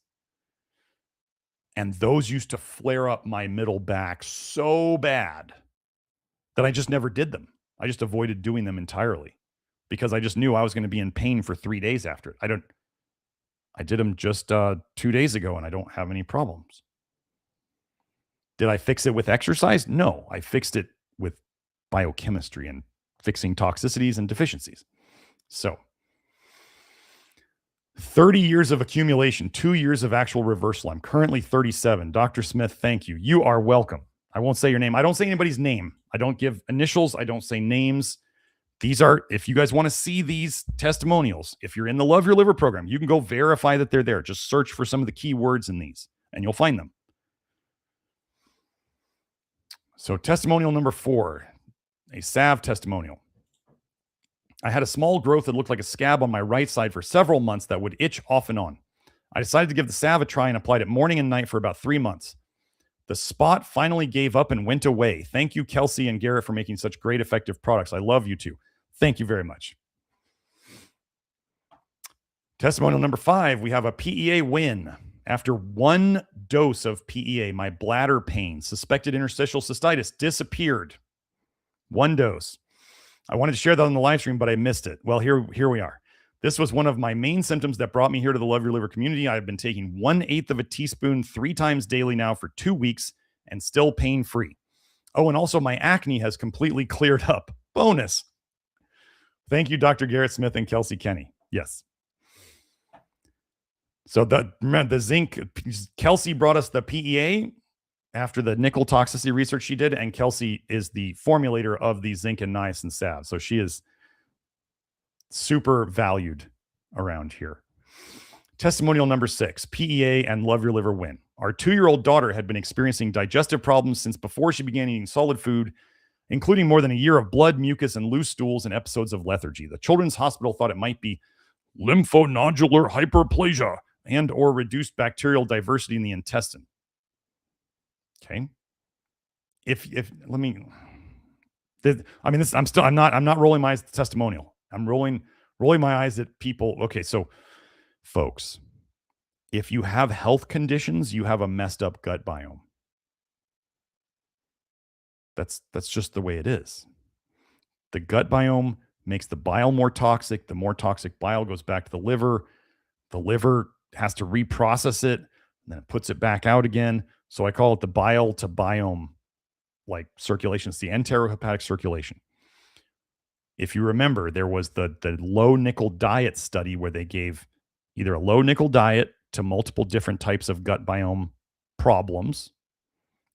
And those used to flare up my middle back so bad that I just never did them. I just avoided doing them entirely because I just knew I was going to be in pain for 3 days after it. I did them just 2 days ago and I don't have any problems. Did I fix it with exercise? No, I fixed it with biochemistry and fixing toxicities and deficiencies. So 30 years of accumulation, 2 years of actual reversal. I'm currently 37. Dr. Smith, thank you. You are welcome. I won't say your name. I don't say anybody's name. I don't give initials. I don't say names. These are, if you guys want to see these testimonials, if you're in the Love Your Liver program, you can go verify that they're there. Just search for some of the key words in these and you'll find them. So testimonial number 4, a salve testimonial. I had a small growth that looked like a scab on my right side for several months that would itch off and on. I decided to give the salve a try and applied it morning and night for about 3 months. The spot finally gave up and went away. Thank you, Kelsey and Garrett, for making such great, effective products. I love you too. Thank you very much. Testimonial number 5, we have a PEA win. After 1 dose of PEA, my bladder pain, suspected interstitial cystitis, disappeared. 1 dose. I wanted to share that on the live stream, but I missed it. Well, here we are. This was one of my main symptoms that brought me here to the Love Your Liver community. I've been taking 1/8 of a teaspoon 3 times daily now for 2 weeks and still pain-free. Oh, and also my acne has completely cleared up. Bonus. Thank you, Dr. Garrett Smith and Kelsey Kenny. Yes. So remember the zinc, Kelsey brought us the PEA after the nickel toxicity research she did, and Kelsey is the formulator of the zinc and niacin salve. So she is super valued around here. Testimonial number 6, PEA and Love Your Liver win. Our 2-year-old daughter had been experiencing digestive problems since before she began eating solid food, including more than a year of blood, mucus, and loose stools and episodes of lethargy. The Children's Hospital thought it might be lymphonodular hyperplasia and or reduced bacterial diversity in the intestine. Okay. I'm not rolling my eyes at the testimonial. I'm rolling my eyes at people. Okay, so folks, if you have health conditions, you have a messed up gut biome. That's just the way it is. The gut biome makes the bile more toxic. The more toxic bile goes back to the liver. The liver has to reprocess it, and then it puts it back out again. So I call it the bile to biome like circulation. It's the enterohepatic circulation. If you remember, there was the low nickel diet study where they gave either a low nickel diet to multiple different types of gut biome problems,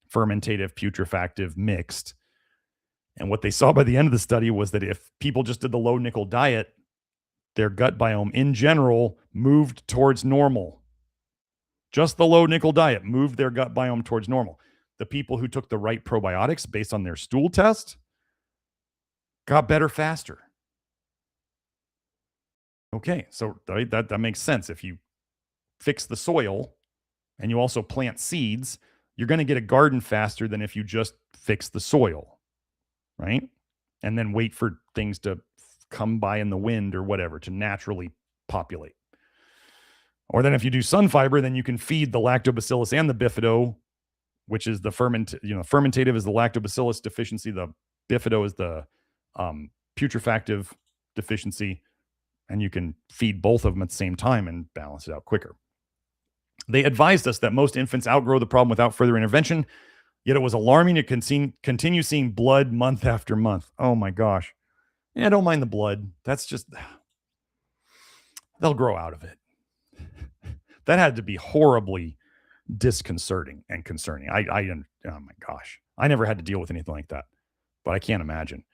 fermentative, putrefactive, mixed. And what they saw by the end of the study was that if people just did the low nickel diet, their gut biome in general moved towards normal. Just the low nickel diet moved their gut biome towards normal. The people who took the right probiotics based on their stool test got better faster. Okay, so that makes sense. If you fix the soil and you also plant seeds, you're going to get a garden faster than if you just fix the soil, right? And then wait for things to come by in the wind or whatever to naturally populate. Or then if you do sun fiber, then you can feed the lactobacillus and the bifido, which is the fermentative is the lactobacillus deficiency. The bifido is the putrefactive deficiency. And you can feed both of them at the same time and balance it out quicker. They advised us that most infants outgrow the problem without further intervention, yet it was alarming to continue seeing blood month after month. Oh my gosh. Yeah, I don't mind the blood. That's just, they'll grow out of it. That had to be horribly disconcerting and concerning. Oh my gosh. I never had to deal with anything like that, but I can't imagine.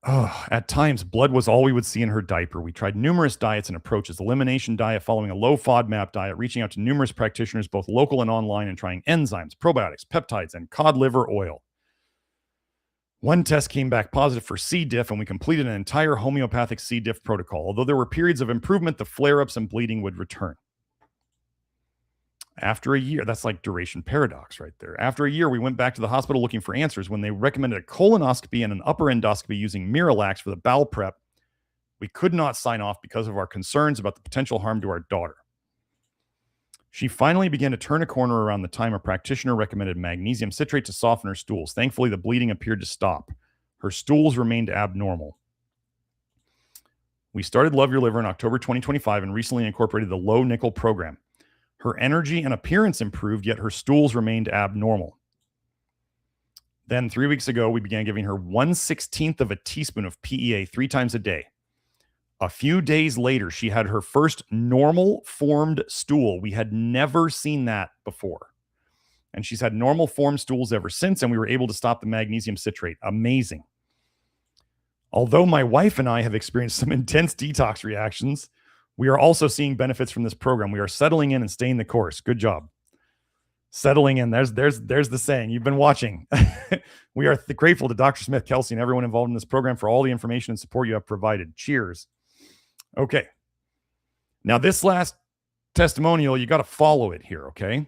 Oh, at times, blood was all we would see in her diaper. We tried numerous diets and approaches, elimination diet, following a low FODMAP diet, reaching out to numerous practitioners, both local and online, and trying enzymes, probiotics, peptides, and cod liver oil. One test came back positive for C. diff, and we completed an entire homeopathic C. diff protocol. Although there were periods of improvement, the flare-ups and bleeding would return. After a year, that's like duration paradox right there. After a year, we went back to the hospital looking for answers. When they recommended a colonoscopy and an upper endoscopy using Miralax for the bowel prep, we could not sign off because of our concerns about the potential harm to our daughter. She finally began to turn a corner around the time a practitioner recommended magnesium citrate to soften her stools. Thankfully, the bleeding appeared to stop. Her stools remained abnormal. We started Love Your Liver in October 2025 and recently incorporated the low nickel program. Her energy and appearance improved, yet her stools remained abnormal. Then 3 weeks ago, we began giving her 1/16 of a teaspoon of PEA 3 times a day. A few days later, she had her first normal formed stool. We had never seen that before. And she's had normal formed stools ever since, and we were able to stop the magnesium citrate. Amazing. Although my wife and I have experienced some intense detox reactions, we are also seeing benefits from this program. We are settling in and staying the course. Good job. Settling in. There's the saying. You've been watching. We are grateful to Dr. Smith, Kelsey, and everyone involved in this program for all the information and support you have provided. Cheers. Okay. Now, this last testimonial, you got to follow it here, okay?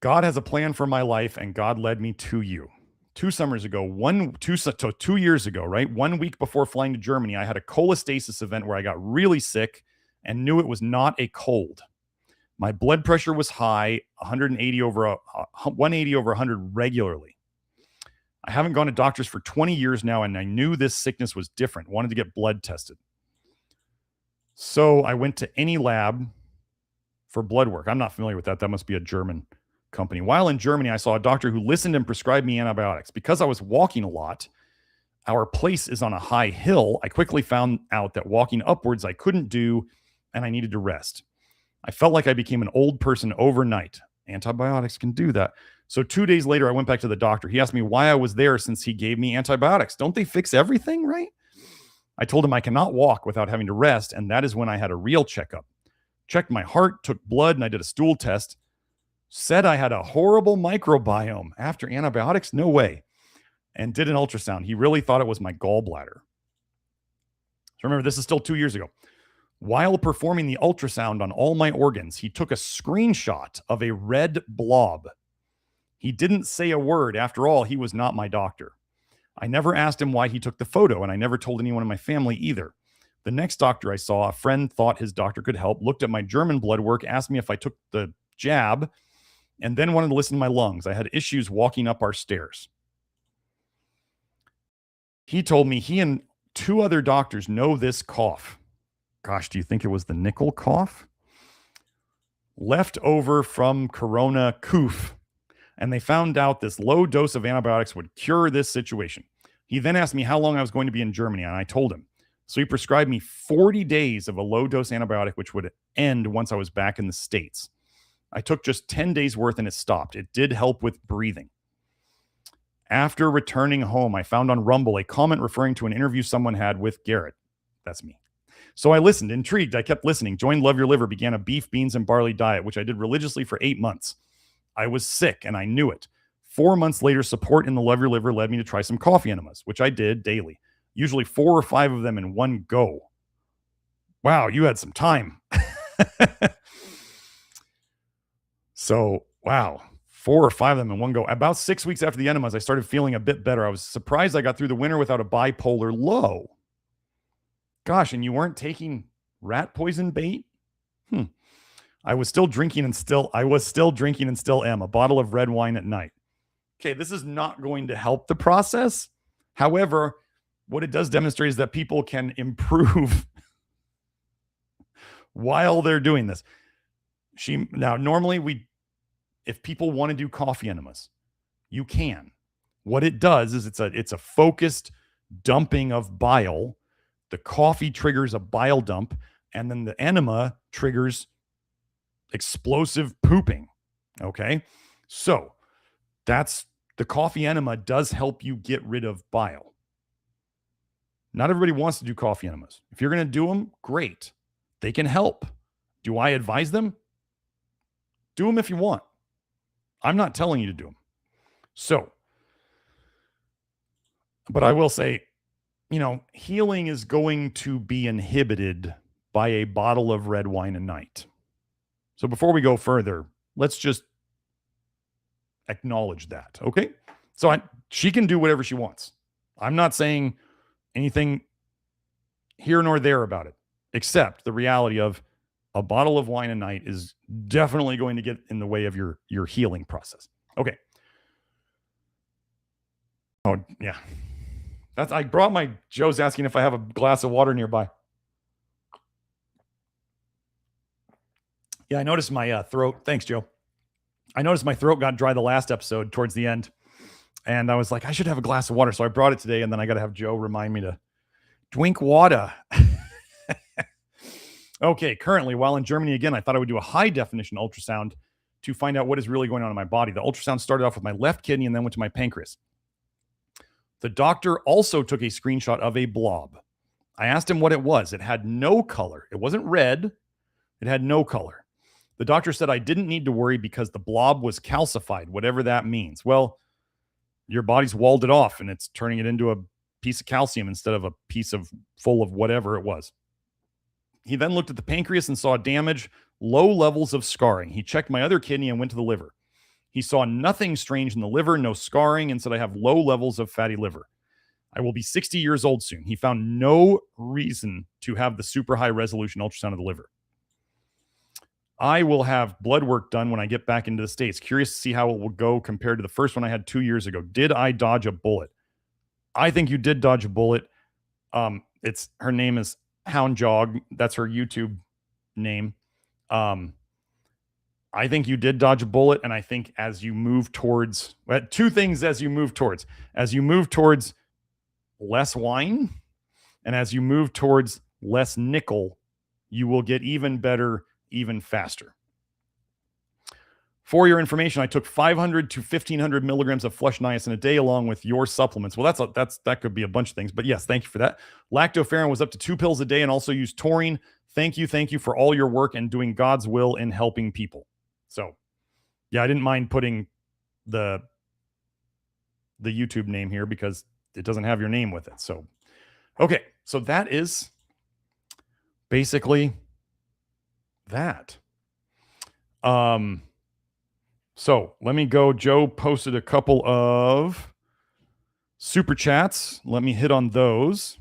God has a plan for my life, and God led me to you. 2 summers ago, 2 years ago, right? 1 week before flying to Germany, I had a cholestasis event where I got really sick and knew it was not a cold. My blood pressure was high, 180 over 100 regularly. I haven't gone to doctors for 20 years now, and I knew this sickness was different. Wanted to get blood tested. So I went to any lab for blood work. I'm not familiar with that. That must be a German company. While in Germany, I saw a doctor who listened and prescribed me antibiotics. Because I was walking a lot, Our place is on a high hill. I quickly found out that walking upwards I couldn't do, and I needed to rest. I felt like I became an old person overnight. Antibiotics can do that. So 2 days later, I went back to the doctor. He asked me why I was there since he gave me antibiotics. Don't they fix everything, right? I told him I cannot walk without having to rest, and that is when I had a real checkup. Checked my heart, took blood, and I did a stool test. Said I had a horrible microbiome after antibiotics? No way. And did an ultrasound. He really thought it was my gallbladder. So remember, this is still 2 years ago. While performing the ultrasound on all my organs, he took a screenshot of a red blob. He didn't say a word. After all, he was not my doctor. I never asked him why he took the photo, and I never told anyone in my family either. The next doctor I saw, a friend thought his doctor could help, looked at my German blood work, asked me if I took the jab, and then wanted to listen to my lungs. I had issues walking up our stairs. He told me he and 2 other doctors know this cough. Gosh, do you think it was the nickel cough? Left over from Corona coof. And they found out this low dose of antibiotics would cure this situation. He then asked me how long I was going to be in Germany, and I told him. So he prescribed me 40 days of a low-dose antibiotic, which would end once I was back in the States. I took just 10 days worth, and it stopped. It did help with breathing. After returning home, I found on Rumble a comment referring to an interview someone had with Garrett. That's me. So I listened, intrigued. I kept listening, joined Love Your Liver, began a beef, beans, and barley diet, which I did religiously for 8 months. I was sick, and I knew it. 4 months later, support in the Love Your Liver led me to try some coffee enemas, which I did daily, usually 4 or 5 of them in one go. Wow, you had some time. So, wow, 4 or 5 of them in one go. About 6 weeks after the enemas, I started feeling a bit better. I was surprised I got through the winter without a bipolar low. Gosh, and you weren't taking rat poison bait? I was still drinking and still am. A bottle of red wine at night. Okay, this is not going to help the process. However, what it does demonstrate is that people can improve while they're doing this. Normally if people want to do coffee enemas, you can. What it does is it's a focused dumping of bile. The coffee triggers a bile dump, and then the enema triggers explosive pooping. Okay. So the coffee enema does help you get rid of bile. Not everybody wants to do coffee enemas. If you're going to do them, great. They can help. Do I advise them? Do them if you want. I'm not telling you to do them. So, but I will say, healing is going to be inhibited by a bottle of red wine a night. So before we go further, let's just acknowledge that, okay? So she can do whatever she wants. I'm not saying anything here nor there about it, except the reality of a bottle of wine a night is definitely going to get in the way of your healing process. Okay. Oh, yeah. Joe's asking if I have a glass of water nearby. Yeah, I noticed my throat. Thanks, Joe. I noticed my throat got dry the last episode towards the end. And I was like, I should have a glass of water. So I brought it today, and then I got to have Joe remind me to drink water. Okay, currently, while in Germany again, I thought I would do a high-definition ultrasound to find out what is really going on in my body. The ultrasound started off with my left kidney and then went to my pancreas. The doctor also took a screenshot of a blob. I asked him what it was. It had no color. It wasn't red. It had no color. The doctor said I didn't need to worry because the blob was calcified, whatever that means. Well, your body's walled it off, and it's turning it into a piece of calcium instead of a piece full of whatever it was. He then looked at the pancreas and saw damage, low levels of scarring. He checked my other kidney and went to the liver. He saw nothing strange in the liver, no scarring, and said I have low levels of fatty liver. I will be 60 years old soon. He found no reason to have the super high resolution ultrasound of the liver. I will have blood work done when I get back into the States. Curious to see how it will go compared to the first one I had 2 years ago. Did I dodge a bullet? I think you did dodge a bullet. Her name is Hound Jog. That's her YouTube name. I think you did dodge a bullet. And I think as you move towards 2 things, as you move towards less wine. And as you move towards less nickel, you will get even better, even faster. For your information, I took 500 to 1,500 milligrams of flush niacin a day along with your supplements. Well, that could be a bunch of things, but yes, thank you for that. Lactoferrin was up to 2 pills a day and also used taurine. Thank you for all your work and doing God's will in helping people. So, yeah, I didn't mind putting the YouTube name here because it doesn't have your name with it. So, okay, so that is basically that. So let me go. Joe posted a couple of super chats. Let me hit on those.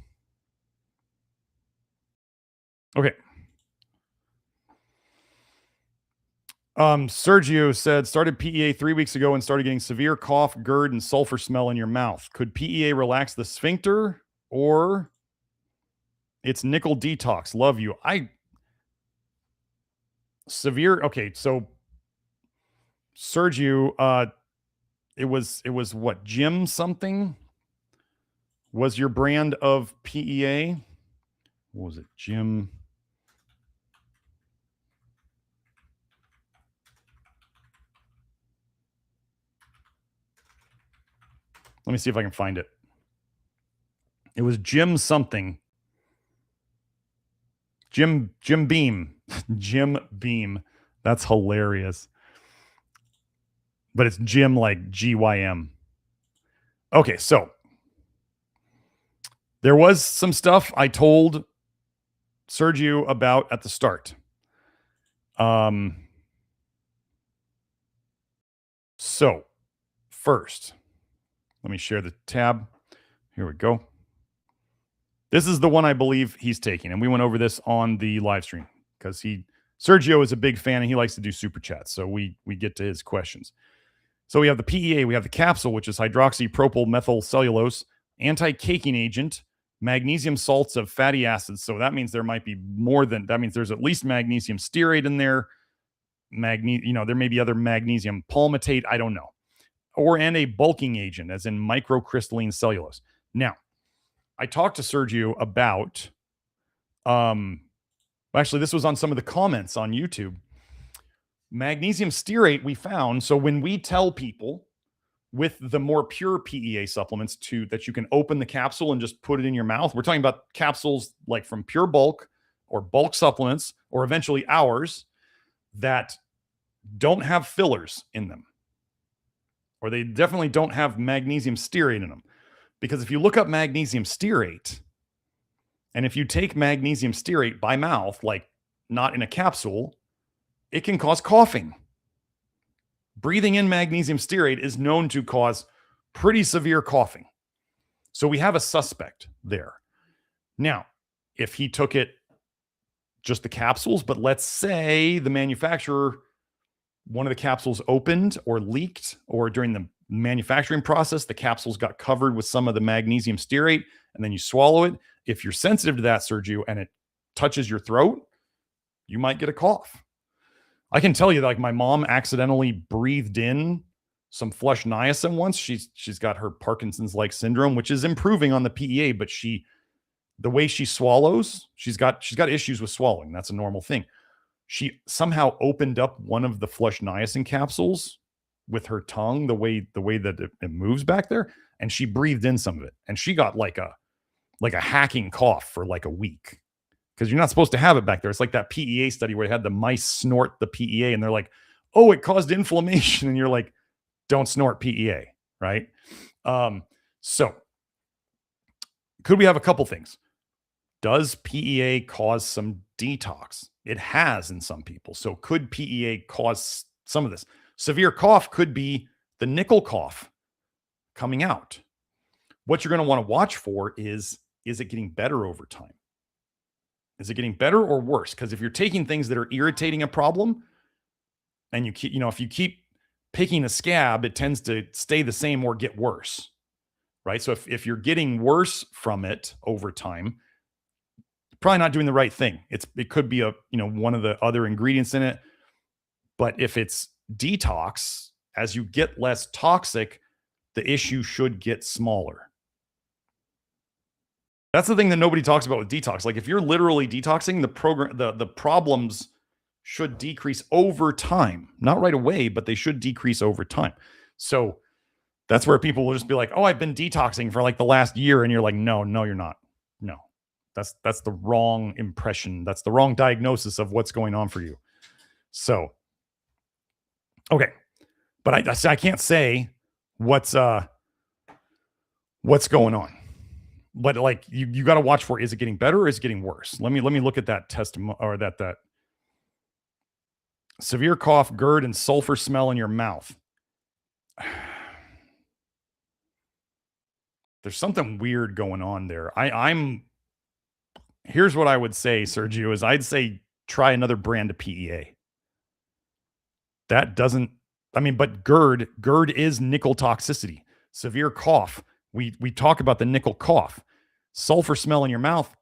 Okay. Sergio said, started PEA 3 weeks ago and started getting severe cough, GERD, and sulfur smell in your mouth. Could PEA relax the sphincter or it's nickel detox? Love you. Okay, so Sergio, it was what, Jim something was your brand of PEA? What was it? Jim. Let me see if I can find it. It was Jim something. Jim Beam. Jim Beam. That's hilarious. But it's Jim like GYM. Okay, so there was some stuff I told Sergio about at the start. So first, let me share the tab. Here we go. This is the one I believe he's taking, and we went over this on the live stream because Sergio is a big fan and he likes to do super chats, so we get to his questions. So we have the PEA, we have the capsule, which is hydroxypropyl methylcellulose, anti-caking agent, magnesium salts of fatty acids. So that means there might be more than that. Means there's at least magnesium stearate in there. There may be other magnesium palmitate. I don't know. And a bulking agent, as in microcrystalline cellulose. Now, I talked to Sergio about, actually, this was on some of the comments on YouTube. Magnesium stearate we found. So when we tell people with the more pure PEA supplements that you can open the capsule and just put it in your mouth, we're talking about capsules like from Pure Bulk or bulk supplements, or eventually ours, that don't have fillers in them. Or they definitely don't have magnesium stearate in them. Because if you look up magnesium stearate, and if you take magnesium stearate by mouth, like not in a capsule, it can cause coughing. Breathing in magnesium stearate is known to cause pretty severe coughing. So we have a suspect there. Now, if he took it just the capsules, but let's say the manufacturer, one of the capsules opened or leaked, or during the manufacturing process, the capsules got covered with some of the magnesium stearate, and then you swallow it. If you're sensitive to that, Sergio, and it touches your throat, you might get a cough. I can tell you, like, my mom accidentally breathed in some flush niacin once. She's got her Parkinson's-like syndrome, which is improving on the PEA, but the way she swallows, she's got issues with swallowing. That's a normal thing. She somehow opened up one of the flush niacin capsules with her tongue, the way that it moves back there, and she breathed in some of it, and she got like a hacking cough for like a week, because you're not supposed to have it back there. It's like that PEA study where they had the mice snort the PEA, and they're like, oh, it caused inflammation, and you're like, don't snort PEA, right? So could we have a couple things? Does PEA cause some detox? It has in some people. So could PEA cause some of this? Severe cough could be the nickel cough coming out. What you're going to want to watch for is it getting better over time? Is it getting better or worse? Because if you're taking things that are irritating a problem, and if you keep picking a scab, it tends to stay the same or get worse, right? So if you're getting worse from it over time, probably not doing the right thing. It could be one of the other ingredients in it. But if it's detox, as you get less toxic, the issue should get smaller. That's the thing that nobody talks about with detox. Like if you're literally detoxing, the problems should decrease over time. Not right away, but they should decrease over time. So that's where people will just be like, "Oh, I've been detoxing for like the last year," and you're like, "No, you're not. No, that's the wrong impression. That's the wrong diagnosis of what's going on for you." So, okay, but I can't say what's going on. But like you got to watch for, is it getting better or is it getting worse? Let me look at that testimony, or that severe cough, GERD, and sulfur smell in your mouth. There's something weird going on there. Here's what I would say, Sergio, is I'd say try another brand of PEA. That doesn't, but GERD is nickel toxicity. Severe cough, we talk about the nickel cough. Sulfur smell in your mouth,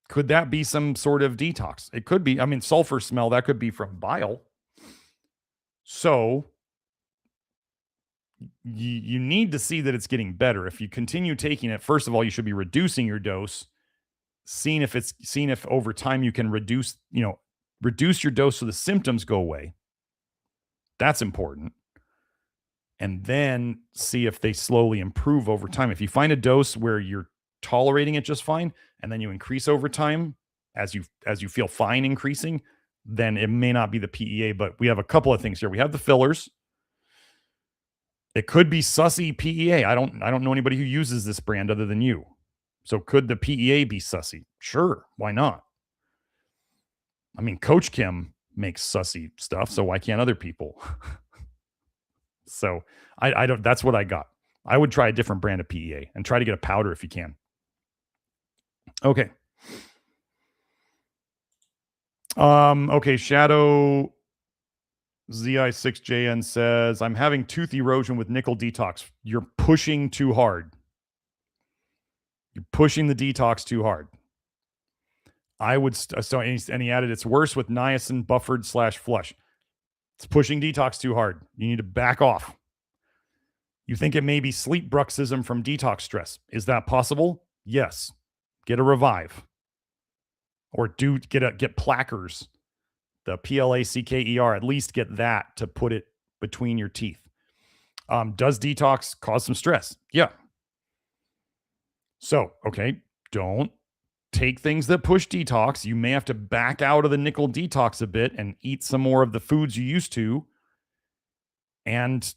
could that be some sort of detox? It could be. Sulfur smell, that could be from bile. So you need to see that it's getting better. If you continue taking it, first of all, you should be reducing your dose, seeing if over time you can reduce your dose so the symptoms go away. That's important. And then see if they slowly improve over time. If you find a dose where you're tolerating it just fine, and then you increase over time as you feel fine increasing, then it may not be the PEA. But we have a couple of things here. We have the fillers. It could be sussy PEA. I don't know anybody who uses this brand other than you. So could the PEA be sussy? Sure, why not? Coach Kim makes sussy stuff, so why can't other people? So I don't. That's what I got. I would try a different brand of PEA and try to get a powder if you can. Okay. Okay. Shadow ZI6JN says, I'm having tooth erosion with nickel detox. You're pushing too hard. You're pushing the detox too hard. I would, and he added, it's worse with niacin buffered / flush. It's pushing detox too hard. You need to back off. You think it may be sleep bruxism from detox stress. Is that possible? Yes. Get a Reviv. Or get plackers. The PLACKER, at least get that to put it between your teeth. Does detox cause some stress? Yeah. So, okay, don't take things that push detox. You may have to back out of the nickel detox a bit and eat some more of the foods you used to. And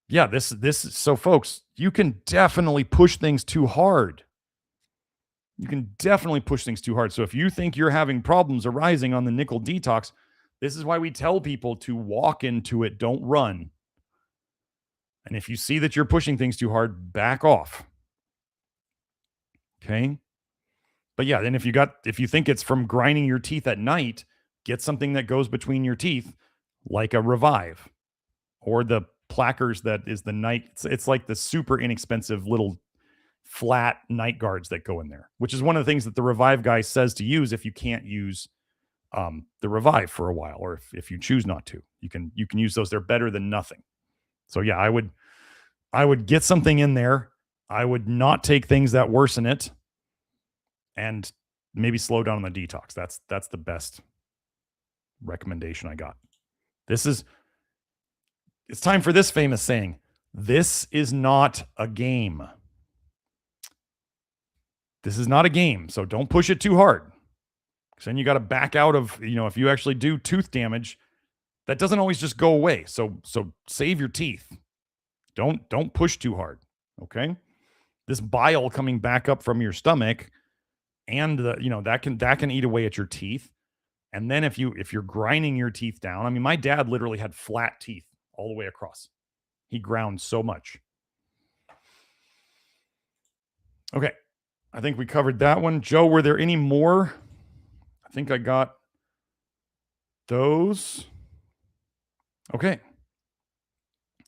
yeah, so folks, you can definitely push things too hard. You can definitely push things too hard. So if you think you're having problems arising on the nickel detox, this is why we tell people to walk into it, don't run. And if you see that you're pushing things too hard, back off. Okay? But yeah, then if you think it's from grinding your teeth at night, get something that goes between your teeth, like a Reviv or the plackers that is the night. It's like the super inexpensive little flat night guards that go in there, which is one of the things that the Reviv guy says to use if you can't use the Reviv for a while, or if you choose not to, you can use those. They're better than nothing. So yeah, I would get something in there. I would not take things that worsen it, and maybe slow down on the detox. That's the best recommendation I got. It's time for this famous saying. This is not a game. This is not a game. So don't push it too hard. Because then you got to back out of, if you actually do tooth damage, that doesn't always just go away. So save your teeth. Don't push too hard. Okay. This bile coming back up from your stomach, and that can eat away at your teeth. And then if you're grinding your teeth down, my dad literally had flat teeth all the way across. He ground so much. Okay. I think we covered that one. Joe, were there any more? I think I got those. Okay.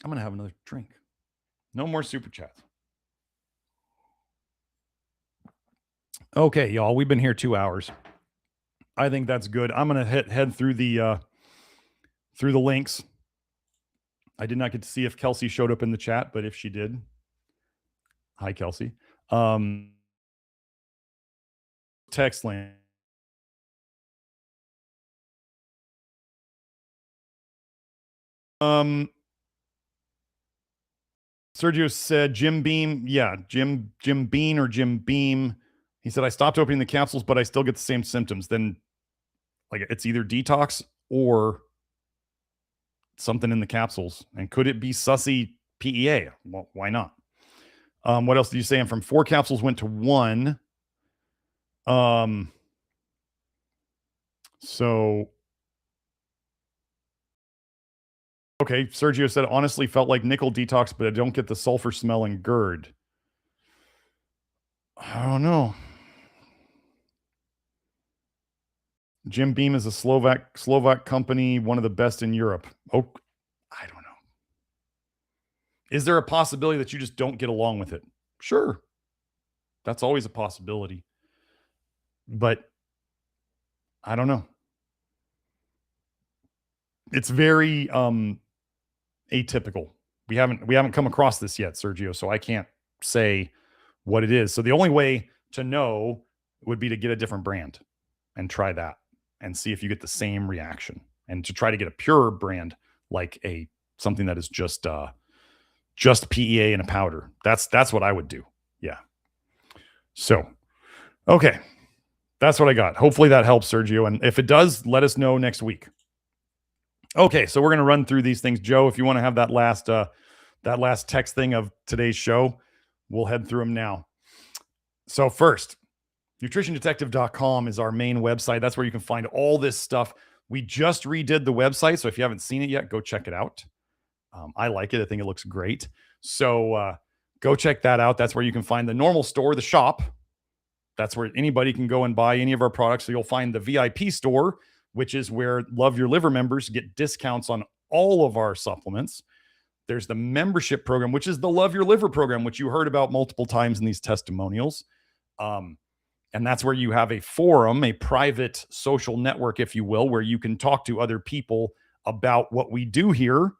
I'm going to have another drink. No more super chats. Okay, y'all. We've been here 2 hours. I think that's good. I'm going to head through the links. I did not get to see if Kelsey showed up in the chat, but if she did, Hi, Kelsey. Text land. Sergio said Jim Beam. Yeah, Jim Bean or Jim Beam. He said, I stopped opening the capsules, but I still get the same symptoms. Then like it's either detox or something in the capsules. And could it be sussy PEA? Well, why not? What else did you say? And from 4 capsules went to 1. So okay, Sergio said, honestly felt like nickel detox, but I don't get the sulfur smell and GERD. I don't know. Jim Beam is a Slovak company, one of the best in Europe. Oh, I don't know. Is there a possibility that you just don't get along with it? Sure. That's always a possibility. But I don't know. It's very atypical. We haven't come across this yet, Sergio, so I can't say what it is. So the only way to know would be to get a different brand and try that and see if you get the same reaction, and to try to get a pure brand like something that is just PEA in a powder. That's what I would do. Yeah. So, okay. That's what I got. Hopefully that helps, Sergio. And if it does, let us know next week. Okay, so we're going to run through these things. Joe, if you want to have that last text thing of today's show, we'll head through them now. So first, nutritiondetective.com is our main website. That's where you can find all this stuff. We just redid the website, so if you haven't seen it yet, go check it out. I like it. I think it looks great. So go check that out. That's where you can find the normal store, the shop. That's where anybody can go and buy any of our products. So you'll find the VIP store, which is where Love Your Liver members get discounts on all of our supplements. There's the membership program, which is the Love Your Liver program, which you heard about multiple times in these testimonials. And that's where you have a forum, a private social network, if you will, where you can talk to other people about what we do here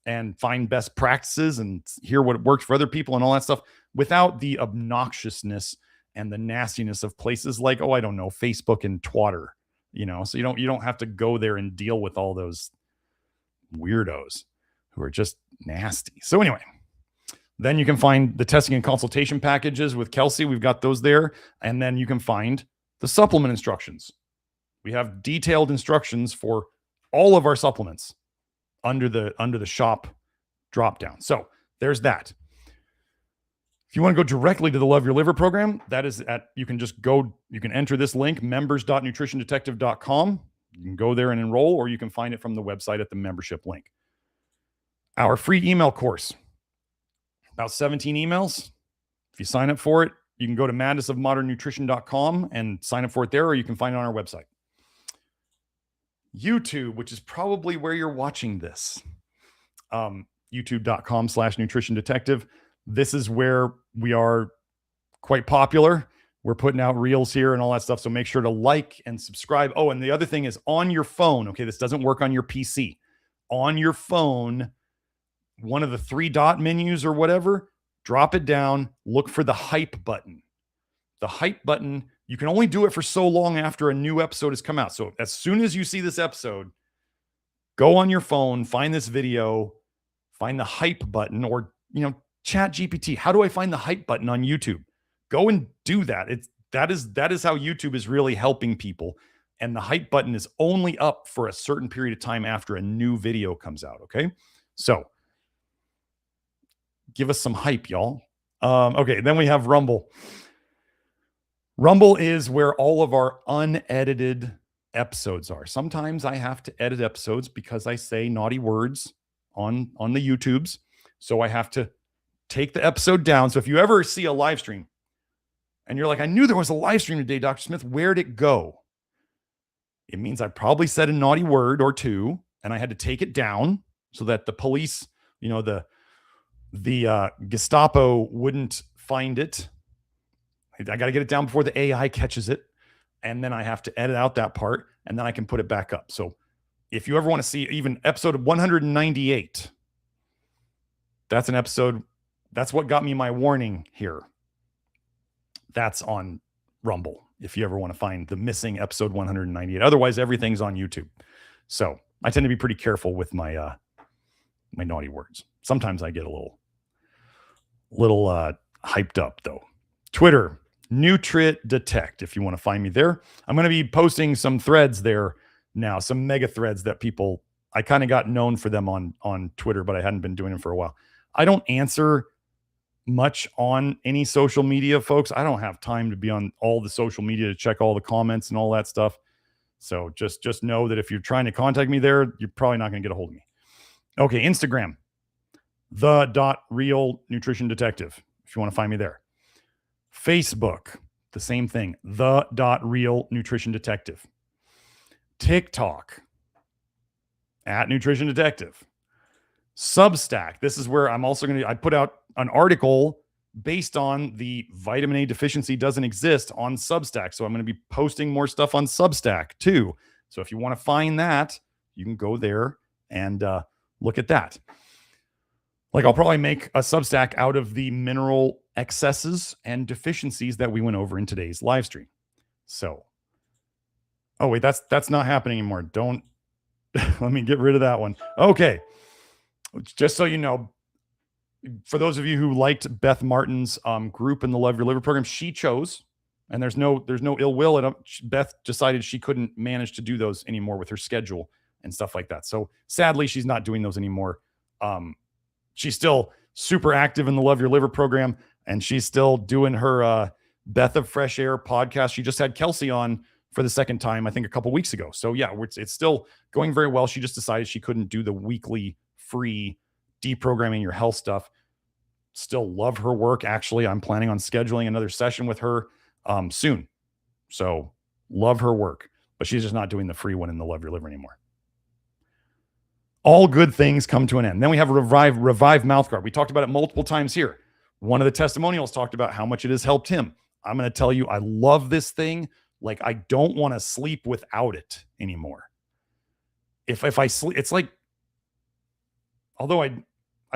and find best practices and hear what works for other people and all that stuff without the obnoxiousness and the nastiness of places like, oh, I don't know, Facebook and Twitter, so you don't have to go there and deal with all those weirdos who are just nasty. So anyway, then you can find the testing and consultation packages with Kelsey. We've got those there. And then you can find the supplement instructions. We have detailed instructions for all of our supplements under the shop drop down. So there's that. If you want to go directly to the Love Your Liver program, that is you can enter this link, members.nutritiondetective.com. You can go there and enroll, or you can find it from the website at the membership link. Our free email course, about 17 emails. If you sign up for it, you can go to madnessofmodernnutrition.com and sign up for it there, or you can find it on our website. YouTube, which is probably where you're watching this. YouTube.com/nutritiondetective. This is where we are quite popular. We're putting out reels here and all that stuff. So make sure to like and subscribe. Oh, and the other thing is on your phone. Okay, this doesn't work on your PC. On your phone, one of the 3-dot menus or whatever, drop it down, look for the hype button. The hype button, you can only do it for so long after a new episode has come out. So as soon as you see this episode, go on your phone, find this video, find the hype button, or, Chat GPT. How do I find the hype button on YouTube? Go and do that. That is how YouTube is really helping people. And the hype button is only up for a certain period of time after a new video comes out. Okay. So give us some hype, y'all. Okay. Then we have Rumble. Rumble is where all of our unedited episodes are. Sometimes I have to edit episodes because I say naughty words on the YouTubes. So I have to take the episode down. So if you ever see a live stream and you're like, I knew there was a live stream today, Dr. Smith, where'd it go? It means I probably said a naughty word or two, and I had to take it down so that the police, the Gestapo wouldn't find it. I got to get it down before the AI catches it. And then I have to edit out that part, and then I can put it back up. So if you ever want to see even episode 198, that's an episode That's what got me my warning here. That's on Rumble, if you ever want to find the missing episode 198. Otherwise, everything's on YouTube. So I tend to be pretty careful with my my naughty words. Sometimes I get a little hyped up, though. Twitter, NutriDetect, if you want to find me there. I'm going to be posting some threads there now, some mega threads that people, I kind of got known for them on Twitter, but I hadn't been doing them for a while. I don't answer much on any social media, folks. I don't have time to be on all the social media to check all the comments and all that stuff. So just know that if you're trying to contact me there, you're probably not going to get a hold of me. Okay, Instagram, the.real nutrition detective, if you want to find me there. Facebook, the same thing, the.real nutrition detective. TikTok, @nutrition detective. Substack, this is where I'm also I put out an article based on the vitamin A deficiency doesn't exist on Substack. So I'm going to be posting more stuff on Substack too. So if you want to find that, you can go there and look at that. Like I'll probably make a Substack out of the mineral excesses and deficiencies that we went over in today's live stream. So, oh wait, that's not happening anymore. Don't, let me get rid of that one. Okay. Just so you know, for those of you who liked Beth Martens' group in the Love Your Liver program, she chose, and there's no ill will. And Beth decided she couldn't manage to do those anymore with her schedule and stuff like that. So sadly, she's not doing those anymore. She's still super active in the Love Your Liver program, and she's still doing her Beth of Fresh Air podcast. She just had Kelsey on for the second time, I think a couple weeks ago. So yeah, it's still going very well. She just decided she couldn't do the weekly free deprogramming your health stuff. Still love her work. Actually, I'm planning on scheduling another session with her soon. So love her work, but she's just not doing the free one in the Love Your Liver anymore. All good things come to an end. Then we have Reviv Mouthguard. We talked about it multiple times here. One of the testimonials talked about how much it has helped him. I'm going to tell you, I love this thing. Like, I don't want to sleep without it anymore. If I sleep, it's like, although I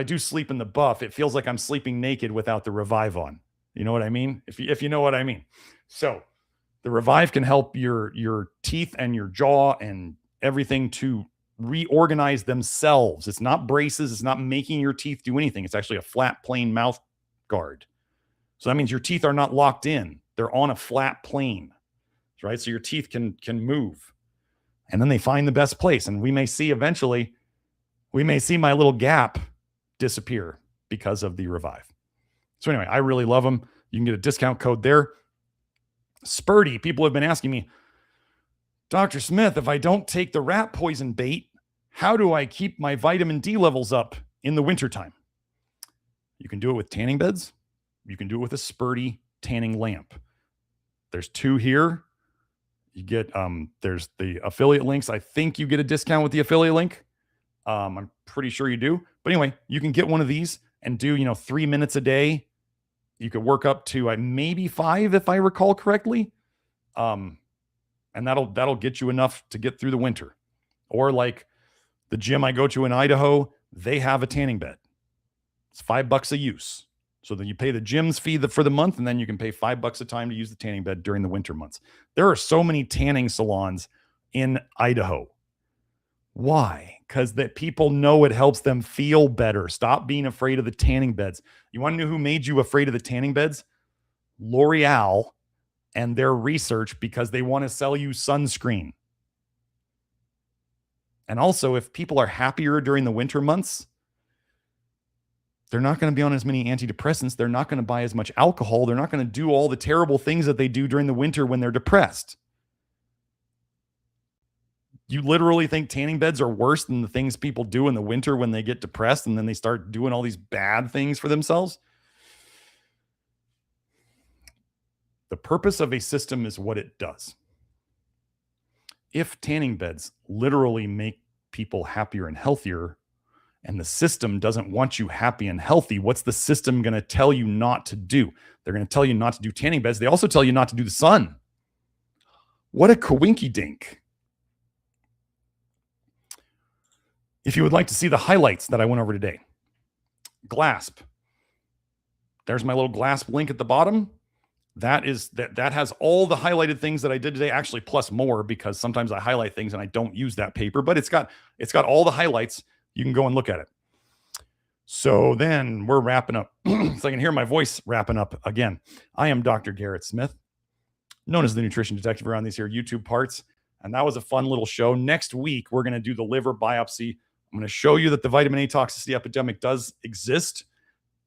do sleep in the buff, it feels like I'm sleeping naked without the Reviv on. You know what I mean? If you know what I mean. So the Reviv can help your teeth and your jaw and everything to reorganize themselves. It's not braces. It's not making your teeth do anything. It's actually a flat, plain mouth guard. So that means your teeth are not locked in. They're on a flat plane, right? So your teeth can move. And then they find the best place. And we may see eventually, we may see my little gap disappear because of the Reviv. So anyway, I really love them. You can get a discount code there. Sperti, people have been asking me, Dr. Smith, if I don't take the rat poison bait, how do I keep my vitamin D levels up in the wintertime? You can do it with tanning beds. You can do it with a Sperti tanning lamp. There's two here. You get, there's the affiliate links. I think you get a discount with the affiliate link. I'm pretty sure you do. But anyway, you can get one of these and do, 3 minutes a day. You could work up to maybe 5, if I recall correctly. And that'll get you enough to get through the winter. Or like the gym I go to in Idaho, they have a tanning bed. It's $5 a use. So that you pay the gym's fee for the month, and then you can pay $5 a time to use the tanning bed during the winter months. There are so many tanning salons in Idaho. Why? Because that people know it helps them feel better. Stop being afraid of the tanning beds. You want to know who made you afraid of the tanning beds? L'Oreal and their research, because they want to sell you sunscreen. And also, if people are happier during the winter months, they're not going to be on as many antidepressants. They're not going to buy as much alcohol. They're not going to do all the terrible things that they do during the winter when they're depressed. You literally think tanning beds are worse than the things people do in the winter when they get depressed and then they start doing all these bad things for themselves? The purpose of a system is what it does. If tanning beds literally make people happier and healthier, and the system doesn't want you happy and healthy, what's the system going to tell you not to do? They're going to tell you not to do tanning beds. They also tell you not to do the sun. What a coinky dink. If you would like to see the highlights that I went over today, GLASP, There's my little glass link at the bottom. That has all the highlighted things that I did today, actually plus more, because sometimes I highlight things and I don't use that paper, but it's got all the highlights. You can go and look at it. So then we're wrapping up. So I can hear my voice wrapping up again. I am Dr. Garrett Smith, known as the Nutrition Detective around these here YouTube parts. And that was a fun little show. Next week, we're going to do the liver biopsy. I'm going to show you that the vitamin A toxicity epidemic does exist,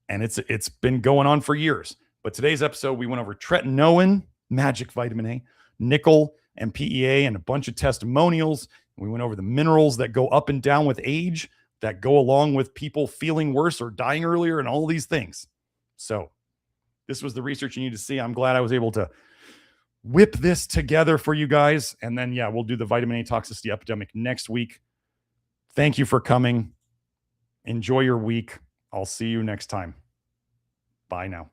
and it's been going on for years. But today's episode, we went over tretinoin, magic vitamin A, nickel, and PEA, and a bunch of testimonials. We went over the minerals that go up and down with age, that go along with people feeling worse or dying earlier, and all these things. So this was the research you need to see. I'm glad I was able to whip this together for you guys. And then, yeah, we'll do the vitamin A toxicity epidemic next week. Thank you for coming. Enjoy your week. I'll see you next time. Bye now.